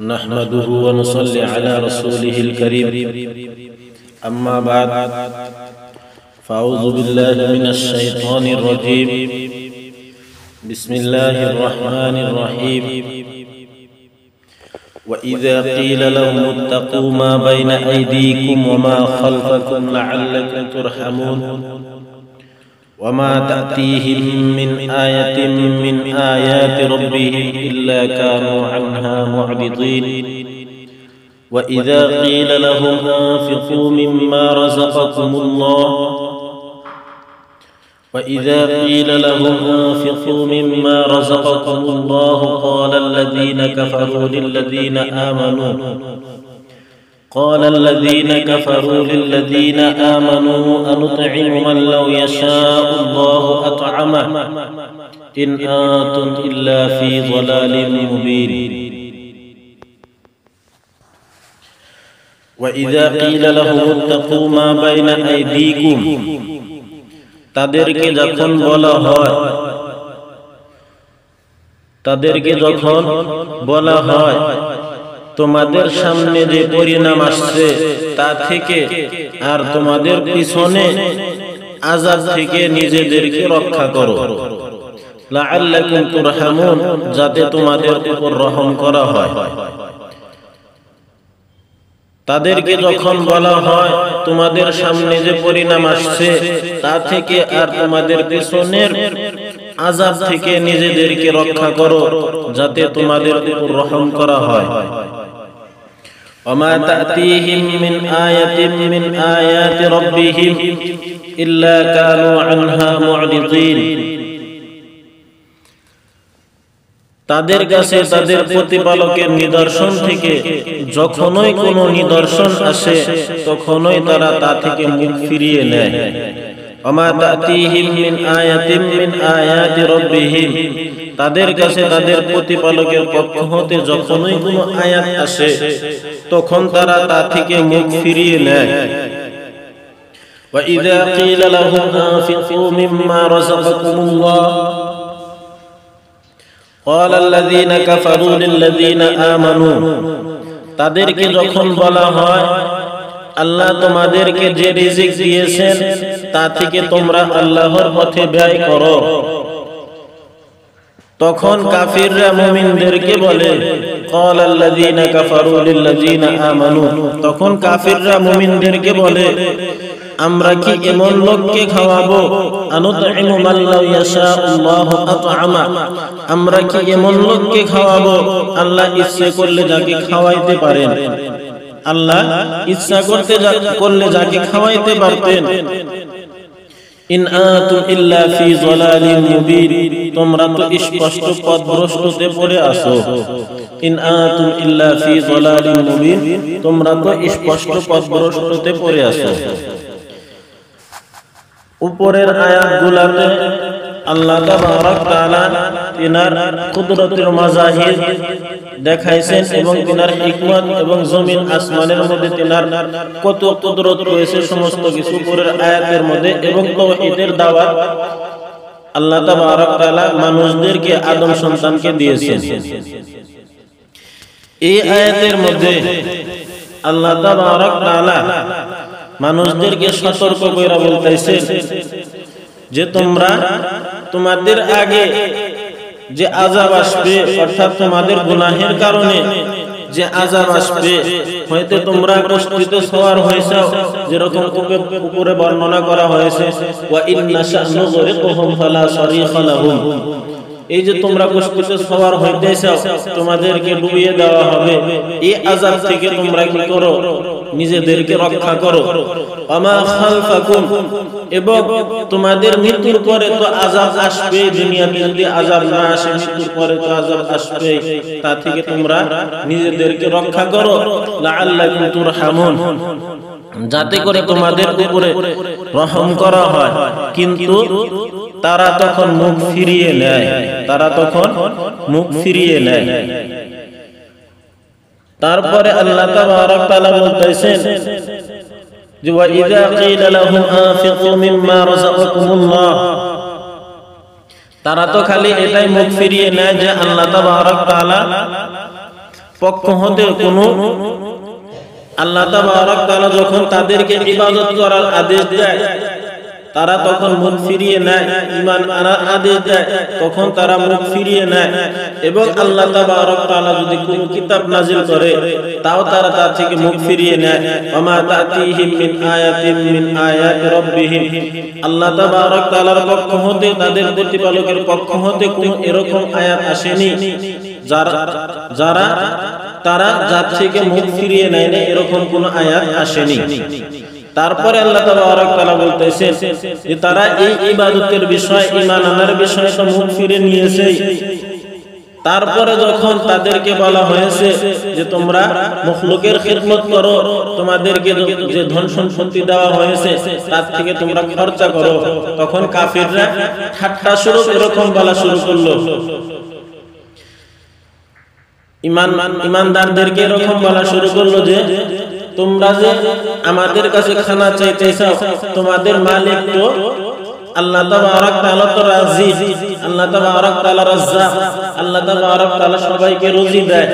نحمده ونصلي على رسوله الكريم أما بعد فأعوذ بالله من الشيطان الرجيم بسم الله الرحمن الرحيم وإذا قيل لهم اتقوا ما بين أيديكم وما خلفكم لعلكم ترحمون وما تأتيهم من آية من آيات ربهم إلا كانوا عنها معرضين وإذا قيل لهم أنفقوا مما رزقكم الله قال الذين كفروا للذين آمنوا أنطعم من لو يشاء الله أطعمه إن أنتم إلا في ضلال مبين وإذا قيل لهم اتقوا ما بين أيديكم তাদেরকে যখন বলা হয় তোমাদের সামনে যে পরিণাম আসছে তা থেকে আর তোমাদের পিছনে আযাব থেকে নিজেদেরকে রক্ষা করো লাআল্লাকুম তুরহামুন যাতে তোমাদের উপর রহম করা হয়। তাদেরকে যখন বলা হয় তোমাদের সামনে যে পরিণাম আসছে তা থেকে আর তোমাদের পিছনের আযাব থেকে নিজেদেরকে রক্ষা করো যাতে তোমাদের উপর রহম করা হয়। وما تأتيهم من آية من آيات ربهم إلا كانوا عنها معرضين তাদের কাছে তাদের প্রতিপালকের নিদর্শন থেকে যখনই কোনো নিদর্শন আসে তখনই তারা তা থেকে মুখ ফিরিয়ে নেয়। وما تأتيهم من آية من آيات ربهم তাদের কাছে তাদের প্রতিপালকের পক্ষ হতে যখনই কোনো আয়াত আসে তখন তারা তা থেকে মুখ ফিরিয়ে নেয়। وإذا قيل لهم أنفقوا مما رزقكم الله قال الذين كفروا للذين آمنوا তাদেরকে যখন বলা হয় আল্লাহ তোমাদেরকে যে রিজিক দিয়েছেন তা থেকে তোমরা আল্লাহর পথে ব্যয় করো তখন কাফিররা মুমিনদেরকে বলে قال الذين كفروا للذين آمنوا তখন কাফিররা মুমিনদেরকে বলে আমরা কি এমন লোককে খাওয়াবো আনুতঈমু মান লাউ ইয়াশাআল্লাহু আত'আমা আমরা কি এমন লোককে খাওয়াবো আল্লাহ ইচ্ছে করলে যাকে খাওয়াইতে পারেন আল্লাহ ইচ্ছা করলে যাকে খাওয়াইতে পারতেন। ইন আনতুম ইল্লা ফি যালালিন মুবিন তোমরা তো স্পষ্ট পথভ্রষ্টতে পড়ে আছো। ইন আনতুম ইল্লা ফি যালালিন মুবিন তোমরা তো স্পষ্ট পথভ্রষ্টতে পড়ে আছো। উপরের আয়াতগুলোতে আল্লাহ তাবারক তাআলা তিনার কুদরতের মাজাহির দেখাইছেন এবং তিনার হিকমত এবং জমিন আসমানের মধ্যে তিনার কত কুদরত রয়েছে সমস্ত কিছু উপরের আয়াতের মধ্যে এবং তাওহীদের দাওয়াত আল্লাহ তাবারক তাআলা মানুষদেরকে আদম সন্তানকে দিয়েছেন। এই আয়াতের মধ্যে আল্লাহ তাবারক তাআলা মানুষদেরকে সতর্ক করে বলতেছেন যে তোমরা তোমাদের আগে যে আযাব আসবে অর্থাৎ তোমাদের গুনাহের কারণে যে আযাব আসবে হয়তো তোমরা কষ্টিত সওয়ার হয়েছে যেরকম উপরে বর্ণনা করা হয়েছে ওয়া ইন্না শা'নু গরিকুহুম ফালা সারিখা লাহুম এই যে তোমরা কষ্টিত সওয়ার হইতেছো তোমাদেরকে ডুবিয়ে দেওয়া হবে এই আযাব থেকে তোমরা কি করো নিজেদেরকে রক্ষা করো। আমা খালফাকুম এবং তোমাদের মৃত্যুর পরে তো আযাব আসবে দুনিয়াতে যদি আযাব না আসে মৃত্যুর পরে তো আযাব আসবে তা থেকে তোমরা নিজেদেরকে রক্ষা করো লাআল্লাকুম তুরহামুন যাতে করে তোমাদের উপরে রহম করা হয়। কিন্তু তারা তখন মুখ ফিরিয়ে নেয় তারপরে আল্লাহ তাবারক তাআলা বলতেছেন যে ওয়া ইযা ক্বিলা লাহুম আনফিকু মিম্মা রাযাকাকুমুল্লাহ তারা তো খালি এটাই মুখ ফিরিয়ে নেয় যে আল্লাহ তাবারক তাআলা পক্ষ হতে কোনো আল্লাহ তাবারক তাআলা যখন তাদেরকে ইবাদত করার আদেশ দেয় তারা তখন মুখ ফিরিয়ে নেয়, ঈমান আনার আদেশ দেয় তখন তারা মুখ ফিরিয়ে নেয়। এবং আল্লাহ তাবারক তাআলা যদি কোনো কিতাব নাজিল করে তাও তারা তা থেকে মুখ ফিরিয়ে নেয়। ওমা তাতিহিম মিন আয়াতিন মিন আয়াতি রাব্বিহিম, আল্লাহ তাবারক তাআলার পক্ষ হতে তাদের প্রতিপালকের পক্ষ হতে কোনো এরকম আয়াত আসেনি তারা যার থেকে মুখ ফিরিয়ে নেয় না, এরকম কোনো আয়াত আসেনি। তারপরে আল্লাহ তাবারক তাআলা বলতেছেন যে তারা এই ইবাদতের বিষয়, ঈমান আনার বিষয়ে তো মুখ ফিরে নিয়েছে। তারপরে যখন তাদেরকে বলা হয়েছে যে তোমরা মাখলুকের খিদমত করো, তোমাদেরকে যে ধন সম্পত্তি দেওয়া হয়েছে তার থেকে তোমরা খরচা করো, তখন কাফিররা ঠাট্টা স্বরূপ এরকম বলা শুরু করলো। ঈমানদারদেরকে এরকম বলা শুরু করলো যে তোমরা যে আমাদের কাছে খানা চাইতেছো, তোমাদের মালিক তো আল্লাহ তাবারক তাআলা তো রাজি, আল্লাহ তাবারক তাআলা রাজ্জাক, আল্লাহ তাবারক তাআলা সবাইকে রুজি দেয়,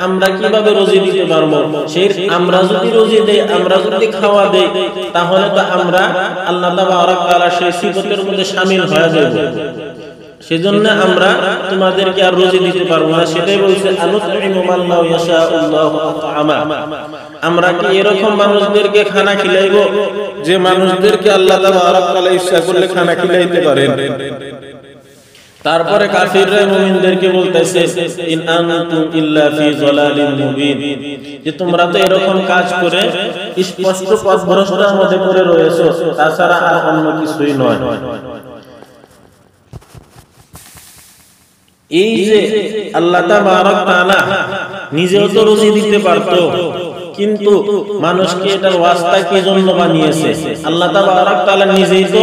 আমরা কিভাবে রুজি দিতে পারবো? সেই আমরা যদি রুজি দেই, আমরা যদি খাওয়া দেই, তাহলে তো আমরা আল্লাহ তাবারক তাআলা সেই সিফতের মধ্যে শামিল হয়ে যাব। সেজন্য আমরা তোমাদেরকে আর রুজি দিতে পারবো না। সেটাই বলছে আনুতঈমু মাল্লাহু ইয়াশাউল্লাহু আতআমা, আমরা কি এরকম মানুষদেরকে খানা খিলাইবো যে মানুষদেরকে আল্লাহ তাবারক তাআলা ইচ্ছা করলে খানা খিলাইতে পারেন। তারপরে কাফিররা মুমিনদেরকে বলতেছে ইন আনতুম ইল্লা ফি যালালিন মুবিন, যে তোমরা তো এরকম কাজ করে স্পষ্ট পথভ্রষ্টের মধ্যে পড়ে রয়েছো, তাছাড়া আর অন্য কিছুই নয়। এই যে আল্লাহ তাবারক তাআলা নিজেও তো রুজি দিতে পারতো, কিন্তু মানুষকে এটার ওয়াস্তা কি জন্য বানিয়েছে? আল্লাহ তাবারক তাআলা নিজেই তো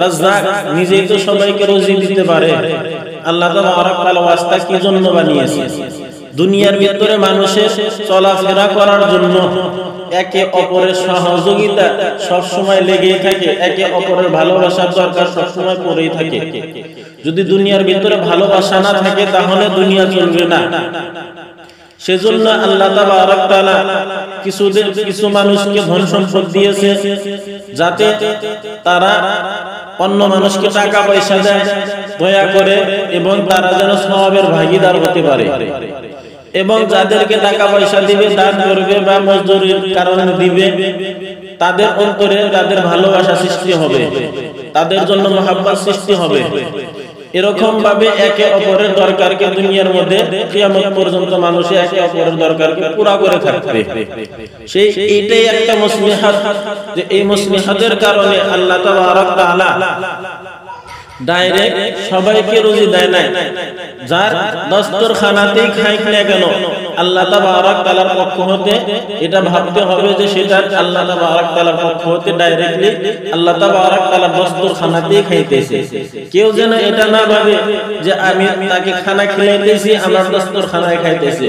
রাজ্জাক, নিজেই তো সবাইকে রুজি দিতে পারে। আল্লাহ তাবারক তাআলা ওয়াস্তা কি জন্য বানিয়েছে? দুনিয়ার ভিতরে মানুষের চলাফেরা করার জন্য একে অপরের সহযোগিতা সব সময় লেগেই থাকে, একে অপরের ভালোবাসার দরকার সব সময় পড়েই থাকে। যদি দুনিয়ার ভিতরে ভালোবাসা না থাকে তাহলে দুনিয়া চলবে না। সেজন্য আল্লাহ তাবারক তাআলা কিছু মানুষকে ধন সম্পদ দিয়েছে যাতে তারা অন্য মানুষকে টাকা পয়সা দেয় দয়া করে, এবং তারা যেন সওয়াবের ভাগীদার হতে পারে। এবং যাদেরকে টাকা পয়সা দিবে, দান করবে বা মজদুরির কারণে দিবে, তাদের অন্তরে তাদের ভালোবাসা সৃষ্টি হবে, তাদের জন্য মহব্বত সৃষ্টি হবে। এরকম ভাবে একে অপরের দরকারকে দুনিয়ার মধ্যে কিয়ামত পর্যন্ত মানুষ একে অপরের দরকারকে পুরা করে থাকবে। সেই এইটাই একটা মুসলিহাত, যে এই মুসলিহাতের কারণে আল্লাহ তাবারক তাআলা ডাইরেক্ট সবাইকে রুজি দেয় না। যার দস্তরখানাতেই খাইক না কেন, আল্লাহ তাবারক তাআলার পক্ষ হতে এটা ভাবতে হবে যে সেটা আল্লাহ তাবারক তাআলার পক্ষ হতে ডাইরেক্টলি আল্লাহ তাবারক তাআলার দস্তরখানাতেই খাইতেছে। কেউ যেন এটা না ভাবে যে আমি তাকে খানা খিলাইতেছি, আমার দস্তরখানায় খাইতেছে।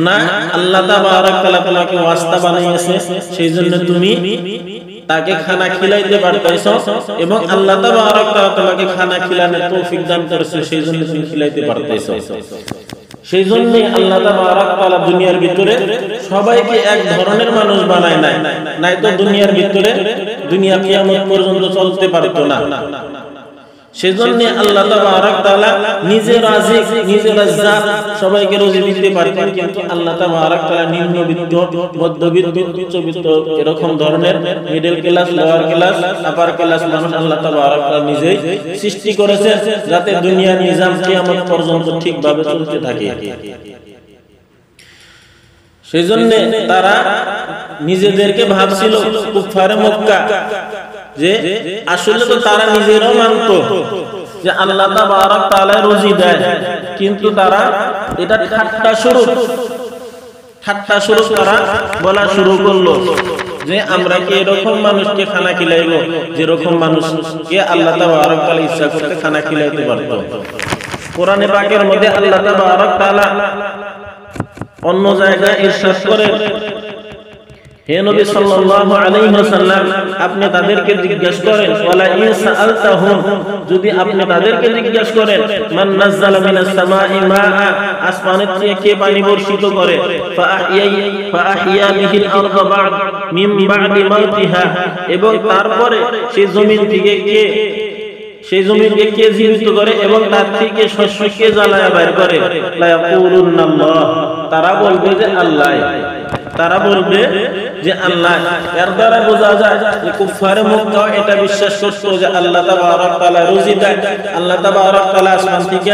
না, আল্লাহ তাবারক তাআলা তোমাকে ওয়াস্তা বানাইয়েছে, সেইজন্য তুমি তাকে খানা খিলাইতে পারতেছো, এবং আল্লাহ তাবারক তাআলা তোমাকে খানা খিলানোর তৌফিক দান করেছে, সেইজন্য তুমি খিলাইতে পারতেছো। সেইজন্য আল্লাহ তাবারক তাআলা দুনিয়ার ভিতরে সবাইকে এক ধরনের মানুষ বানায় নাই, নাই তো দুনিয়ার ভিতরে দুনিয়া কিয়ামত পর্যন্ত চলতে পারতো না। সেজন্য আল্লাহ তাবারক তাআলা নিজে রাজিক, নিজে রাজ্জাক, সবাইকে রুজি দিতে পারতেন, কিন্তু আল্লাহ তাবারক তাআলা নিম্নবিত্ত, মধ্যবিত্ত, উচ্চবিত্ত এরকম ধরনের middle class, lower class, upper class মানুষ আল্লাহ তাবারক তাআলা নিজেই সৃষ্টি করেছেন যাতে দুনিয়ার নিজাম কিয়ামত পর্যন্ত ঠিকভাবে চলতে থাকে। সেজন্য তারা নিজেদেরকে ভাবছিল কুফারে মক্কা যে আসলে তো তারা নিজেরাও মানতো যে আল্লাহ তাবারক তাআলা রুজি দেয়, কিন্তু তারা এটা ঠাট্টা স্বরূপ তারা বলা শুরু করলো যে আমরা কি এরকম মানুষকে খানা খিলাইবো যেরকম মানুষকে আল্লাহ তাবারক তাআলা ইচ্ছা করতে খানা খিলাইতে পারত। কোরআনে পাকের মধ্যে আল্লাহ তাবারক তাআলা অন্য জায়গায় ইরশাদ করেন হে নবী সাল্লাল্লাহু আলাইহি ওয়াসাল্লাম, আপনি তাদেরকে জিজ্ঞাসা করেন, ওয়ালা ইন সাআলতাহুম, যদি আপনি তাদেরকে জিজ্ঞাসা করেন, মান নাযালা মিনাস সামাই মাআ, আসমানের থেকে কে পানি বর্ষিত করে, ফাআহিয়া বিহিল আরদা বা'দ মিন বা'দি মাউতিহা, এবং তারপরে সেই জমিন থেকে সেই জমিনকে কে জীবিত করে এবং তার থেকে শস্য কে জ্বালায়া বের করে, লা ইয়াকুলুনাল্লাহ, তারা বলবে যে আল্লাহ, তারা বলবে যে আল্লাহ। এর দ্বারা বোঝা যায় যে কুফারে মক্কা এটা বিশ্বাস করত যে আল্লাহ তাবারক তাআলা রুজি দেয়, আল্লাহ তাবারক তাআলা আসমান থেকে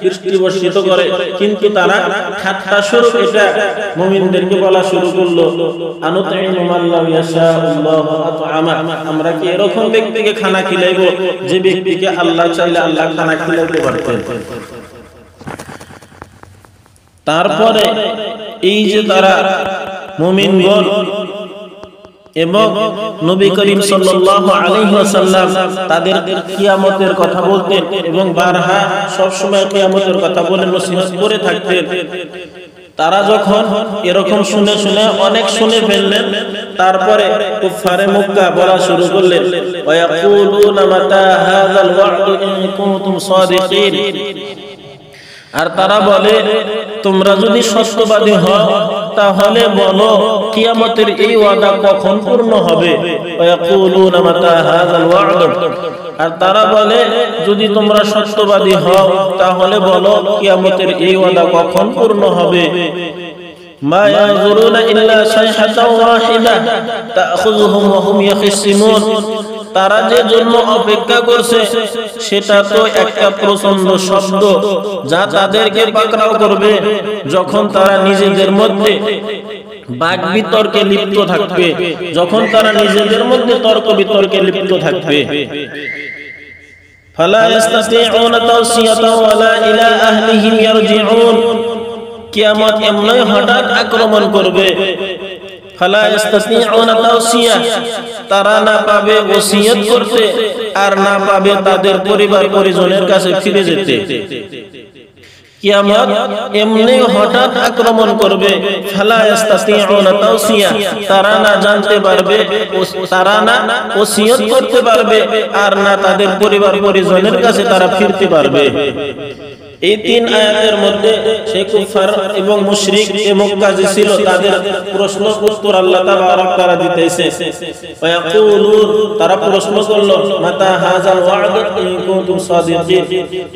বৃষ্টি বর্ষিত করে, কিন্তু তারা ঠাট্টা স্বরূপ এটা মুমিনদেরকে বলা শুরু করলো, আনুতাইমু মাল্লাহ ইয়াশাআল্লাহু আত'আমা, আমরা কি এরকম ব্যক্তিকে খানা খিলাইবো যে ব্যক্তিকে আল্লাহ চাইলে আল্লাহ খানা খিলাইতে পারতেন। তারপরে এই যে তারা মুমিনগণ এবং নবী করিম সাল্লাল্লাহু আলাইহি ওয়াসাল্লাম তাদের কিয়ামতের কথা বলতেন এবং বারহা সব সময় কিয়ামতের কথা বলে নসিহত করে থাকতেন। তারা যখন এরকম শুনে অনেক শুনে ফেললেন, তারপরে কুফারে মক্কা বলা শুরু করলেন, ওয়া ইয়াকুলুনা মাতা হাযাল ওয়া'দু ইন কুনতুম সাদিকিন, আর তারা বলে তোমরা যদি সত্যবাদী হও তাহলে বলো কিয়ামতের এই ওয়াদা কখন পূর্ণ হবে। ওয়ায়াকুলুনা মাতা হাযাল ওয়া'দ, আর তারা বলে যদি তোমরা সত্যবাদী হও তাহলে বলো কিয়ামতের এই ওয়াদা কখন পূর্ণ হবে। মা ইয়াযুরুনা ইল্লা সাইহাতাও ওয়াহিদা তাখুযুহুম ওয়া হুম ইয়াখিসিমুন, তারা যে জন্য অপেক্ষা করছে সেটা তো একটা প্রচন্ড শব্দ যা তাদেরকে পাকড়াও করবে, যখন তারা নিজেদের মধ্যে বাক বিতর্কে লিপ্ত থাকবে, যখন তারা নিজেদের মধ্যে তর্ক বিতর্কে লিপ্ত থাকবে। ফালা ইস্তাতিউনা তাওসিয়াতা ওয়ালা ইলা আহলিহিম ইয়ারজিউন, কিয়ামত এমনই হঠাৎ আক্রমণ করবে, ফালা ইস্তাতিউনা তাওসিয়া, তারা না পাবে ওসিয়ত করতে আর না পাবে তাদের পরিবার পরিজনের কাছে ফিরে যেতে। কিয়ামত এমনি হঠাৎ আক্রমণ করবে, ফালা ইস্তাতিউনা তাওসিয়া, তারা না জানতে পারবে, তারা না ওসিয়ত করতে পারবে আর না তাদের পরিবার পরিজনের কাছে তারা ফিরতে পারবে। এই তিন আয়াতের মধ্যে সেই কুফার এবং মুশরিক মক্কা যে ছিল তাদের প্রশ্ন উত্তর আল্লাহ তাবারক তাআলা দিতেছে। ওয়ায়াকুলুন, তারা প্রশ্ন করলো, মাতা হাযাল ওয়া'দ ইন কুনতুম সাদিকিন,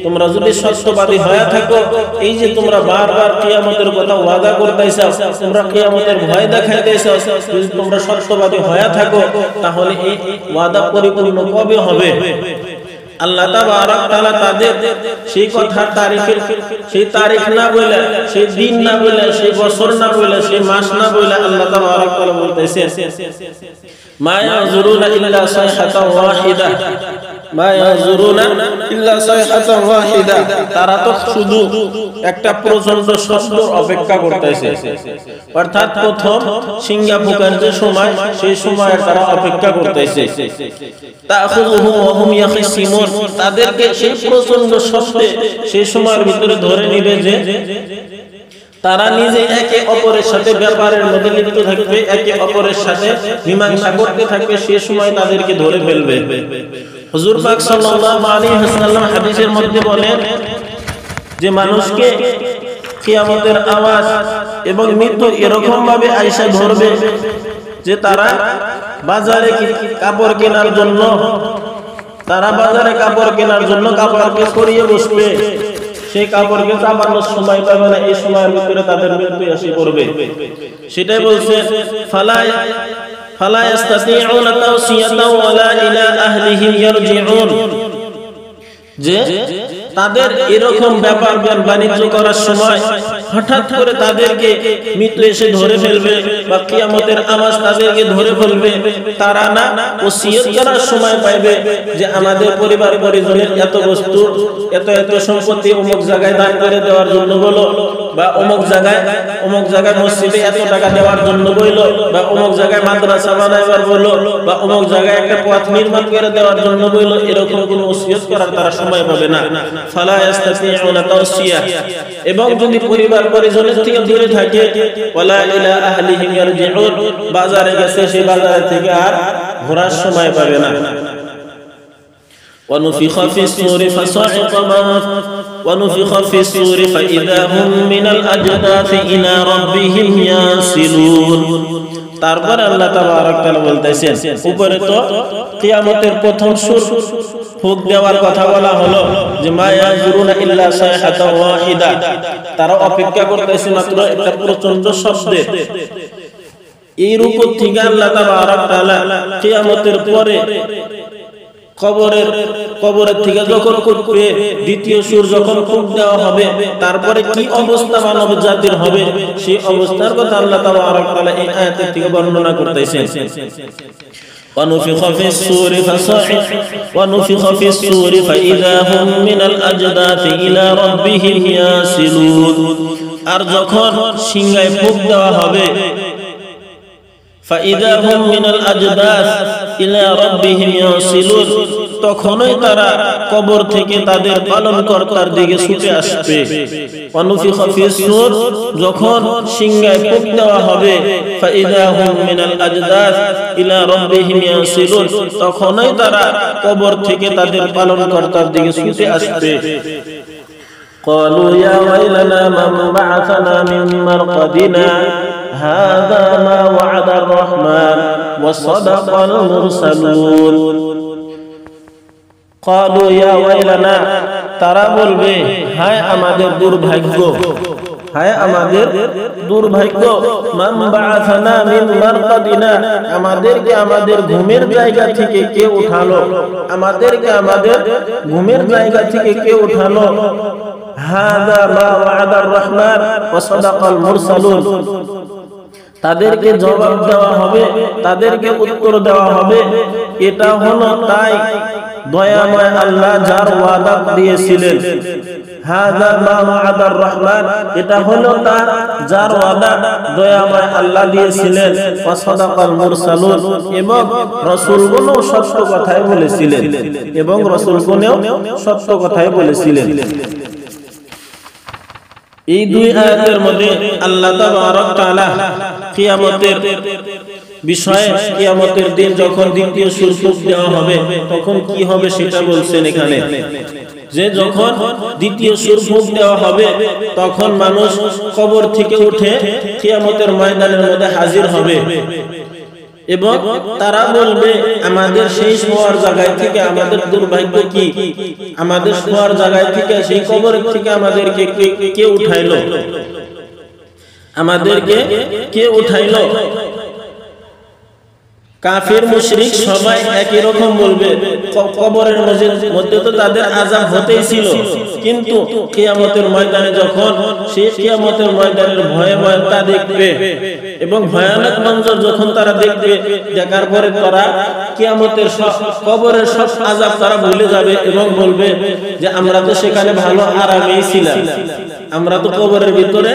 তোমরা যদি সত্যবাদী হয়ে থাকো, এই যে তোমরা বারবার কিয়ামতের কথা ওয়াদা করতেছো, তোমরা কিয়ামতের ভয় দেখাইতেছো, যদি তোমরা সত্যবাদী হয়ে থাকো তাহলে এই ওয়াদা পরিপূর্ণ কবে হবে। আল্লাহ তাবারক তাআলা তাদের সেই কথার সেই তারিখ না বলে, সেই দিন না বলে, সেই বছর না বলে, সেই মাস না বলে আল্লাহ তাবারক তাআলা বলতেছেন, মা ইয়াযুরুনা ইল্লা সাইহাতাও ওয়াহিদা, মা ইয়াযুরুনা ইল্লা সাইহাতাও ওয়াহিদা, তারা তো শুধু একটা প্রচন্ড শব্দের অপেক্ষা করতেছে, অর্থাৎ প্রথম সিংহা ফুঁকার যে সময় সেই সময় তারা অপেক্ষা করতেছে। তাখুযুহুম ওয়া হুম ইয়াখিসিমুন, তাদেরকে সেই প্রচন্ড শব্দে সেই সময়ের ভিতরে ধরে নিবে যে তারা নিজে একে অপরের সাথে ব্যাপারের মধ্যে লিপ্ত থাকবে, একে অপরের সাথে মীমাংসা করতে থাকবে, সেই সময় তাদেরকে ধরে ফেলবে। হুজুর পাক সাল্লাল্লাহু আলাইহি ওয়াসাল্লাম হাদিসের মধ্যে বলেন যে মানুষকে কিয়ামতের আওয়াজ এবং মৃত্যু এরকম ভাবে আইসা ধরবে যে তারা বাজারে কাপড় কেনার জন্য কাপড়কে সরিয়ে বসবে, সেই কাপড়কে চাপানোর সময় পাবে না, এই সময়ের ভিতরে তাদের মৃত্যু এসে পড়বে। সেটাই বলছে, ফালা ইস্তাতিউনা তাওসিয়াতা ওয়ালা ইলা আহলিহিম ইয়ারজিউন, যে তাদের এরকম ব্যাপার বাণিজ্য করার সময় হঠাৎ করে তাদেরকে মৃত্যু এসে ধরে ফেলবে বা কিয়ামতের আওয়াজ তাদেরকে ধরে ফেলবে, তারা না ওসিয়ত করার সময় পাইবে যে আমাদের পরিবার পরিজনের এত বস্তু এত সম্পত্তি অমুক জায়গায় দান করে দেওয়ার জন্য বলো, বা অমুক জায়গায় মসজিদে এত টাকা দেওয়ার জন্য বইলো, বা অমুক জায়গায় মাদ্রাসা বানাইবার বলো, বা অমুক জায়গায় একটা পথ নির্মাণ করে দেওয়ার জন্য বইলো, এরকম কোনো ওসিয়ত করার তারা সময় পাবে না। ফালা ইস্তাতিউনা তাওসিয়া, এবং যদি পরিবার পরিজনের থেকে দূরে থাকে, ওয়ালা ইলা আহলিহিম ইয়ারজিউন, বাজারে গেছে সেই বাজার থেকে আর ঘোরার সময় পাবে না। ونفخ في الصور فصعق من ونفخ في الصور فإذا هم من الأجداث إلى ربهم ينسلون। তারপর আল্লাহ তাবারক তাআলা বলতেছেন, উপরে তো কিয়ামতের প্রথম সূর ফুঁক দেওয়ার কথা বলা হলো, যে মা ইয়াজুরুনা ইল্লা সাইহাতান ওয়াহিদা, তারা অপেক্ষা করতেছে মাত্র একটা প্রচন্ড শব্দের। এর উপর থেকে আল্লাহ তাবারক তাআলা কিয়ামতের পরে কবরের থেকে যখন উঠবে, দ্বিতীয় সুর যখন ফুঁক দেওয়া হবে, তারপরে কি অবস্থা মানব জাতির হবে, সেই অবস্থার কথা আল্লাহ তাবারক তাআলা এই আয়াতের থেকে বর্ণনা করতেছেন। ونفخ في الصور فصعق ونفخ في الصور فإذا هم من الأجداث إلى ربهم ينسلون। আর যখন সিংহায় ফুঁক দেওয়া হবে, فإذا هم من الأجداث إلى ربهم ينسلون, তখনই তারা কবর থেকে তাদের পালনকর্তার দিকে ছুটে আসবে। ونفخ في الصور, যখন সিংহায় ফুঁক দেওয়া হবে, فإذا هم من الأجداث إلى ربهم ينسلون, তখনই তারা কবর থেকে তাদের পালনকর্তার দিকে ছুটে আসবে। قالوا يا ويلنا من بعثنا من مرقدنا هذا ما وعد الرحمن وصدق المرسلون। قالوا يا ويلنا, তারা বলবে হায় আমাদের দুর্ভাগ্য, হায় আমাদের দুর্ভাগ্য, মান বাআসানা মিন মারকাদিনা, আমাদেরকে আমাদের ঘুমের জায়গা থেকে কে উঠালো, আমাদেরকে আমাদের ঘুমের জায়গা থেকে কে উঠালো। হাযা মা ওয়া'দার রহমান ওয়া সাদাকাল মুরসালুন, তাদেরকে জবাব দেওয়া হবে, তাদেরকে উত্তর দেওয়া হবে, এটা হলো তাই দয়াময় আল্লাহ যার ওয়াদা দিয়েছিলেন। হাযা মা ওয়া'দার রহমান, এটা হলো তার যার ওয়াদা দয়াময় আল্লাহ দিয়েছিলেন। ওয়া সাদাকাল মুরসালুন, এবং রাসূলগণও সত্য কথাই বলেছিলেন, এবং রাসূলগণও সত্য কথাই বলেছিলেন। এই দুই আয়াতের মধ্যে আল্লাহ তাবারক তাআলা কিয়ামতের বিষয়ে, কিয়ামতের দিন যখন দ্বিতীয় সূর ফুঁক দেওয়া হবে তখন কি হবে সেটা বলছেন এখানে, যে যখন দ্বিতীয় সূর ফুঁক দেওয়া হবে তখন মানুষ কবর থেকে উঠে কিয়ামতের ময়দানের মধ্যে হাজির হবে, এবং তারা বলবে আমাদের সেই শোয়ার জায়গায় থেকে আমাদের দুর্ভাগ্য কি, আমাদের শোয়ার জায়গায় থেকে সেই কবর থেকে আমাদেরকে কে উঠাইলো, আমাদেরকে কে উঠাইলো। কাফির মুশরিক সবাই একই রকম বলবে, কবরের মধ্যে তো তাদের আযাব হতেই ছিল, কিন্তু কিয়ামতের ময়দানে যখন সেই কিয়ামতের ময়দানের ভয়াবহতা দেখবে এবং ভয়ানক মঞ্জর যখন তারা দেখবে, দেখার পরে তারা কিয়ামতের কবরের সব আযাব তারা ভুলে যাবে এবং বলবে যে আমরা তো সেখানে ভালো আরামেই ছিলাম, আমরা তো কবরের ভিতরে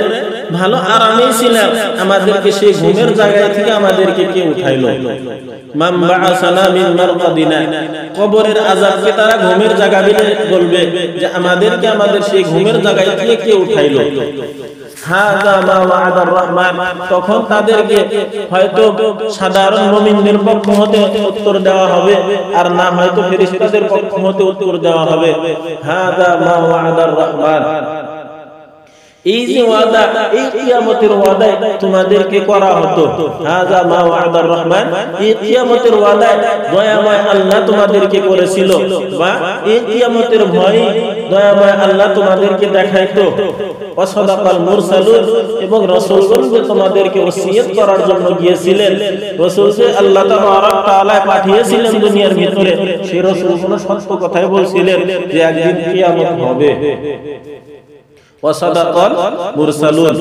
ভালো আরামেই ছিলাম, আমাদেরকে সেই ঘুমের জায়গা থেকে আমাদেরকে কে উঠাইলো। মান বাআসানা মিন মারকাদিনা, কবরের আযাবকে তারা ঘুমের জায়গা বলবে যে আমাদেরকে আমাদের সেই ঘুমের জায়গায় থেকে কে উঠাইলো। হাযা মা ওয়া'দার রহমান, তখন তাদেরকে হয়তো সাধারণ মুমিনদের পক্ষ হতে উত্তর দেওয়া হবে, আর না হয়তো ফেরেশতাদের পক্ষ হতে উত্তর দেওয়া হবে। হাযা মা ওয়া'দার রহমান, এই যে ওয়াদা, এই কিয়ামতের ওয়াদা তোমাদেরকে করা হতো। হাযা মা ওয়া'দার রহমান, এই কিয়ামতের ওয়াদা দয়াময় আল্লাহ তোমাদেরকে করেছিল, বা এই কিয়ামতের ভয় দয়াময় আল্লাহ তোমাদেরকে দেখাইতো। ওয়া সাদাকাল মুরসালুন, এবং রাসূলগণ যে তোমাদেরকে ওসিয়ত করার জন্য গিয়েছিলেন, রাসূল যে আল্লাহ তাবারক তাআলা পাঠিয়েছিলেন দুনিয়ার ভিতরে, সেই রাসূলগণ সত্য কথাই বলছিলেন যে একদিন কিয়ামত হবে। وصدق المرسلون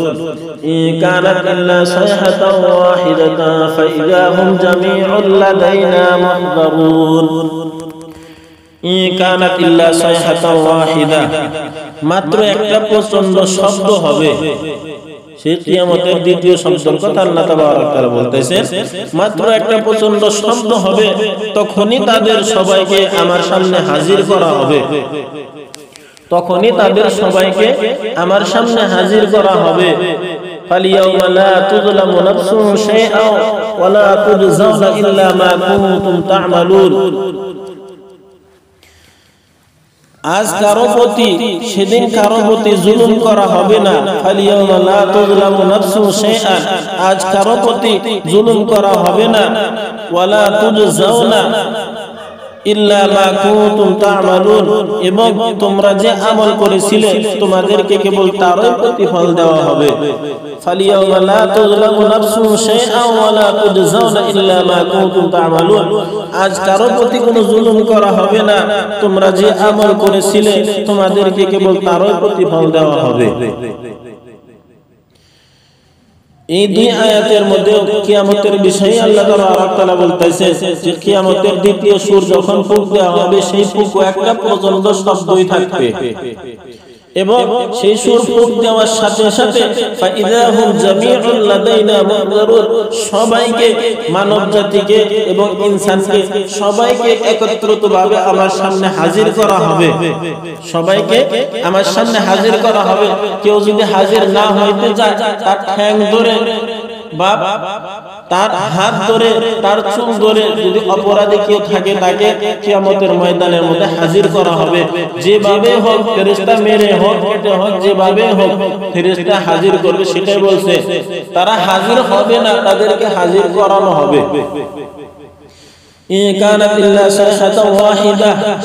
إن كانت إلا صيحة واحدة فإذا هم جميع لدينا محضرون إن كانت إلا صيحة واحدة, মাত্র একটা প্রচন্ড শব্দ হবে, সেই কিয়ামতের দ্বিতীয় শব্দের কথা আল্লাহ তাবারক তাআলা বলতেছেন, মাত্র একটা প্রচন্ড শব্দ হবে, তখনই তাদের সবাইকে আমার সামনে হাজির করা হবে। তখনই তাদের সবাইকে আমার সামনে হাজির করা হবে। ফালিয়াউমা লা তুযলামু নাফসুন শাইআ ওয়া লা তুজজাউনা ইল্লা মা কুনতুম তা'মালুন। আজ কারো প্রতি, সেদিন কারো প্রতি জুলুম করা হবে না। ফালিয়াউমা লা তুযলামু নাফসুন শাইআ, আজ কারো প্রতি জুলুম করা হবে না। ওয়া লা তুজজাউনা ইল্লা মা কুনতুম তা'মালুন, এবং তোমরা যে আমল করেছিলে তোমাদেরকে কেবল তারই প্রতিফল দেওয়া হবে। ফালিয়াউমা লা তুযলামু নাফসুন শাইআ ওয়া লা তুজজাউনা ইল্লা মা কুনতুম তা'মালুন, আজ কারো প্রতি কোনো জুলুম করা হবে না। তোমরা যে আমল করেছিলে তোমাদেরকে কেবল তারই প্রতিফল দেওয়া হবে। এই দুই আয়াতের মধ্যে কিয়ামতের বিষয়ে আল্লাহ তাআলা বলতেছে যে কিয়ামতের দ্বিতীয় সুর যখন ফুঁক দেওয়া হবে, সেই ফুঁক একটা প্রচন্ড শব্দই থাকবে, এবং সেই সুর ফুঁক দেওয়ার সাথে সাথে ফাইদাহুম জামিউন লাদাইনা মুহদারুন, সবাইকে, মানব জাতিকে এবং ইনসানকে সবাইকে একত্রিতভাবে আমার সামনে হাজির করা হবে। সবাইকে আমার সামনে হাজির করা হবে। কেউ যদি হাজির না হইতে যায়, তার ঠ্যাং ধরে বা তার হাত ধরে, তার চুল ধরে, যদি অপরাধী কেউ থাকে তাকে কিয়ামতের ময়দানের মধ্যে হাজির করা হবে। যেভাবে হোক, ফেরেশতা মেরে হোক, কেটে হোক, যেভাবে হোক ফেরেশতা হাজির করবে। সেটাই বলছে, তারা হাজির হবে না, তাদেরকে হাজির করানো হবে।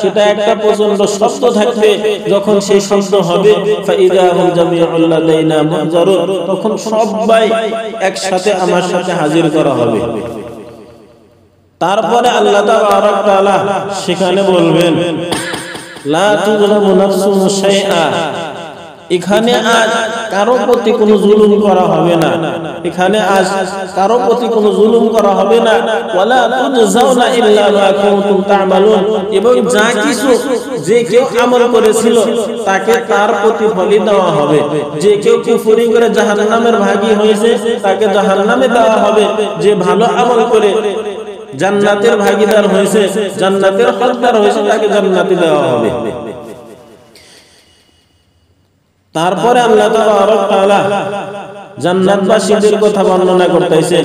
সেটা একটা প্রচন্ড শব্দ থাকবে। যখন সেই শব্দ হবে, তখন সবাই একসাথে আমার সাথে হাজির করা হবে। তারপরে আল্লাহ তাআলা সেখানে বলবেন, লা তুযলামু নাফসুন শাইআ, এখানে আজ কারো প্রতি কোনো জুলুম করা হবে না। এখানে আজ কারো প্রতি কোনো জুলুম করা হবে না। ওয়ালা তুজজাউনা ইল্লা মা কুনতুম তা'মালুন, এবং যা কিছু যে কেউ আমল করেছিল তাকে তার প্রতিফলই দেওয়া হবে। যে কেউ কুফরি করে জাহান্নামের ভাগী হয়েছে তাকে জাহান্নামে দেওয়া হবে। যে ভালো আমল করে জান্নাতের ভাগীদার হয়েছে, জান্নাতের হকদার হয়েছে, তাকে জান্নাতে দেওয়া হবে। তারপরে আল্লাহ তাআলা জান্নাতবাসীদের কথা বর্ণনা করতেছেন,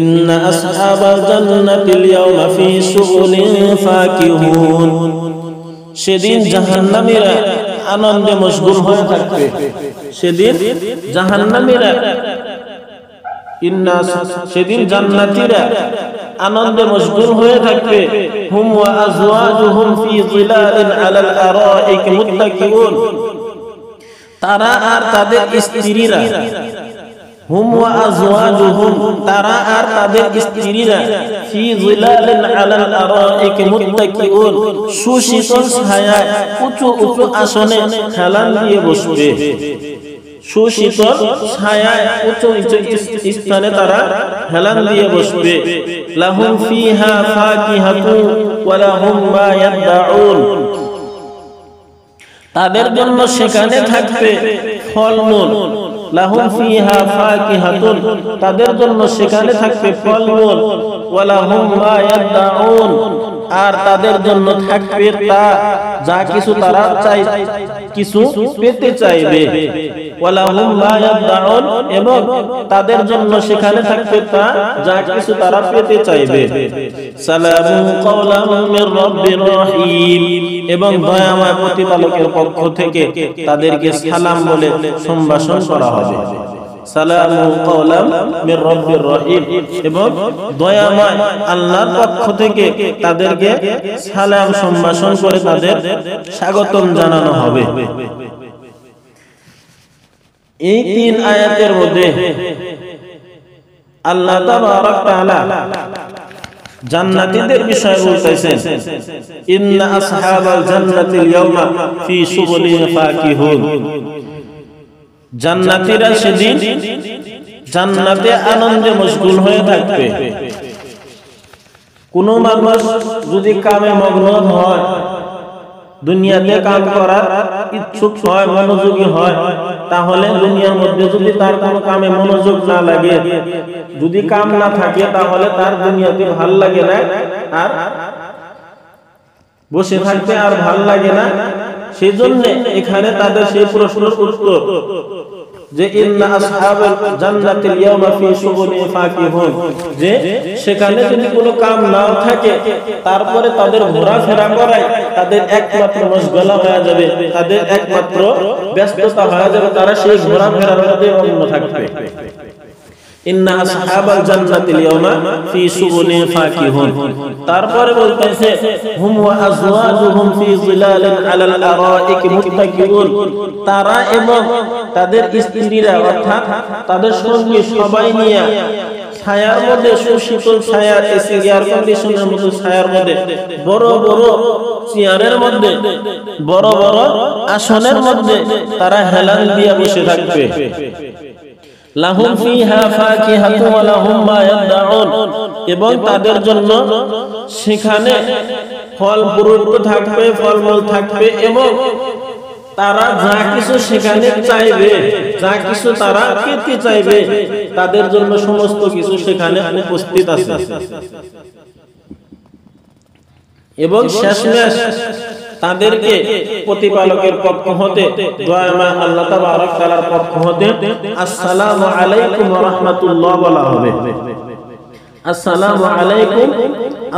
ইন্না আসহাবাল জান্নাতিল ইয়াওমা ফি শুগুলিন ফাকিহুন, সেদিন জাহান্নামীরা আনন্দে মশগুল হয়ে থাকবে। সেদিন জাহান্নামীরা, সেদিন জান্নাতীরা আনন্দে মশগুল হয়ে থাকবে। হুম ওয়া আজওয়াজুহুম ফি যিলালিন আলাল আরাইক মুত্তাকিউন, তারা আর তাদের স্ত্রীরা, হুম ওয়া আজওয়াজুহুম, তারা আর তাদের স্ত্রীরা, ফি যিলালিন আলাল আরাইক মুত্তাকিউন, সুশীতল ছায়ায় উঁচু উঁচু আসনে হেলান দিয়ে বসবে। সুশীতল ছায়ায় উঁচু উঁচু স্থানে তারা হেলান দিয়ে বসবে। লাহুম ফিহা ফাকিহাতুন ওয়া লাহুম মা ইয়াদউন, তাদের জন্য সেখানে থাকবে ফলমূল। লাহুম ফিহা ফাকিহাতুন, তাদের জন্য সেখানে থাকবে ফলমূল। ওয়া লাহুম মা ইয়াদউন, আর তাদের জন্য থাকবে তা যা কিছু তারা চাই, কিছু পেতে চাইবে। ওয়া লাহুম মা ইয়াদউন, এবং তাদের জন্য সেখানে থাকবে তা যা কিছু তারা পেতে চাইবে। সালামু কাওলাম মির রাব্বির রহিম, এবং দয়াময় প্রতিপালকের পক্ষ থেকে তাদেরকে সালাম বলে সম্ভাষণ করা হবে। সালামু কাওলাম মির রাব্বির রহিম, এবং দয়াময় আল্লাহর পক্ষ থেকে তাদেরকে সালাম সম্ভাষণ করে তাদের স্বাগতম জানানো হবে। এই তিন আয়াতের মধ্যে আল্লাহ তাবারক তাআলা জান্নাতীদের বিষয় বলতেছেন, ইন্না আসহাবাল জান্নাতিল ইয়াওমা ফি শুগুলিন ফাকিহুন, জান্নাতীরা সেদিন জান্নাতে আনন্দে মশগুল হয়ে থাকবে। কোন মানুষ যদি কামে মগ্ন হয়, দুনিয়াতে কাম করার ইচ্ছুক হয়, মনোযোগী হয়, তাহলে দুনিয়ার মধ্যে যদি তার কোনো কামে মনোযোগ না লাগে, যদি কাম না থাকে, তাহলে তার দুনিয়াতে ভাল লাগে না, আর বসে থাকতে আর ভাল লাগে না। সেজন্য এখানে তাদের সেই প্রশ্নের উত্তর যে ইন্না আসহাবাল জান্নাতিল ইয়াওমা ফি শুগুলিন ফাকিহুন, যে সেখানে যদি কোনো কাম নাও থাকে তারপরে তাদের ঘোরাফেরা করায় তাদের একমাত্র মশগুলা হয়ে যাবে, তাদের একমাত্র ব্যস্ততা হয়ে যাবে, তারা সেই ঘোরাফেরার মধ্যে মগ্ন থাকবে। ইন্না আসহাবাল জান্নাতিল ইয়াওমা ফি শুগুলিন ফাকিহুন। তারপরে বলতেছে হুম ওয়া আজওয়াজুহুম ফি জিলালিন আলাল আরাইক মুত্তাকিউন, তারা এবং তাদের স্ত্রীরা অর্থাৎ তাদের সঙ্গী সবাই নিয়ে ছায়ার মধ্যে, সুশীতল ছায়া, এসি এয়ার কন্ডিশনের মতো ছায়ার মধ্যে, বড় বড় চেয়ারের মধ্যে, বড় বড় আসনের মধ্যে তারা হেলান দিয়ে বসে থাকবে। লাহুম ফিহা ফাকিহাতুন ওয়া লাহুম মা ইয়াদউন, এবং তাদের জন্য সেখানে ফল ফ্রুট থাকবে, ফলমূল থাকবে, এবং তারা যা কিছু সেখানে চাইবে, যা কিছু তারা পেতে চাইবে, তাদের জন্য সমস্ত কিছু সেখানে উপস্থিত আছে। এবং শেষমেশ তাদেরকে প্রতিপালকের পক্ষ হতে, দয়াময় আল্লাহ তাবারক তাআলার পক্ষ হতে আসসালামু আলাইকুম ওয়া রাহমাতুল্লাহ বলা হবে। আসসালামু আলাইকুম,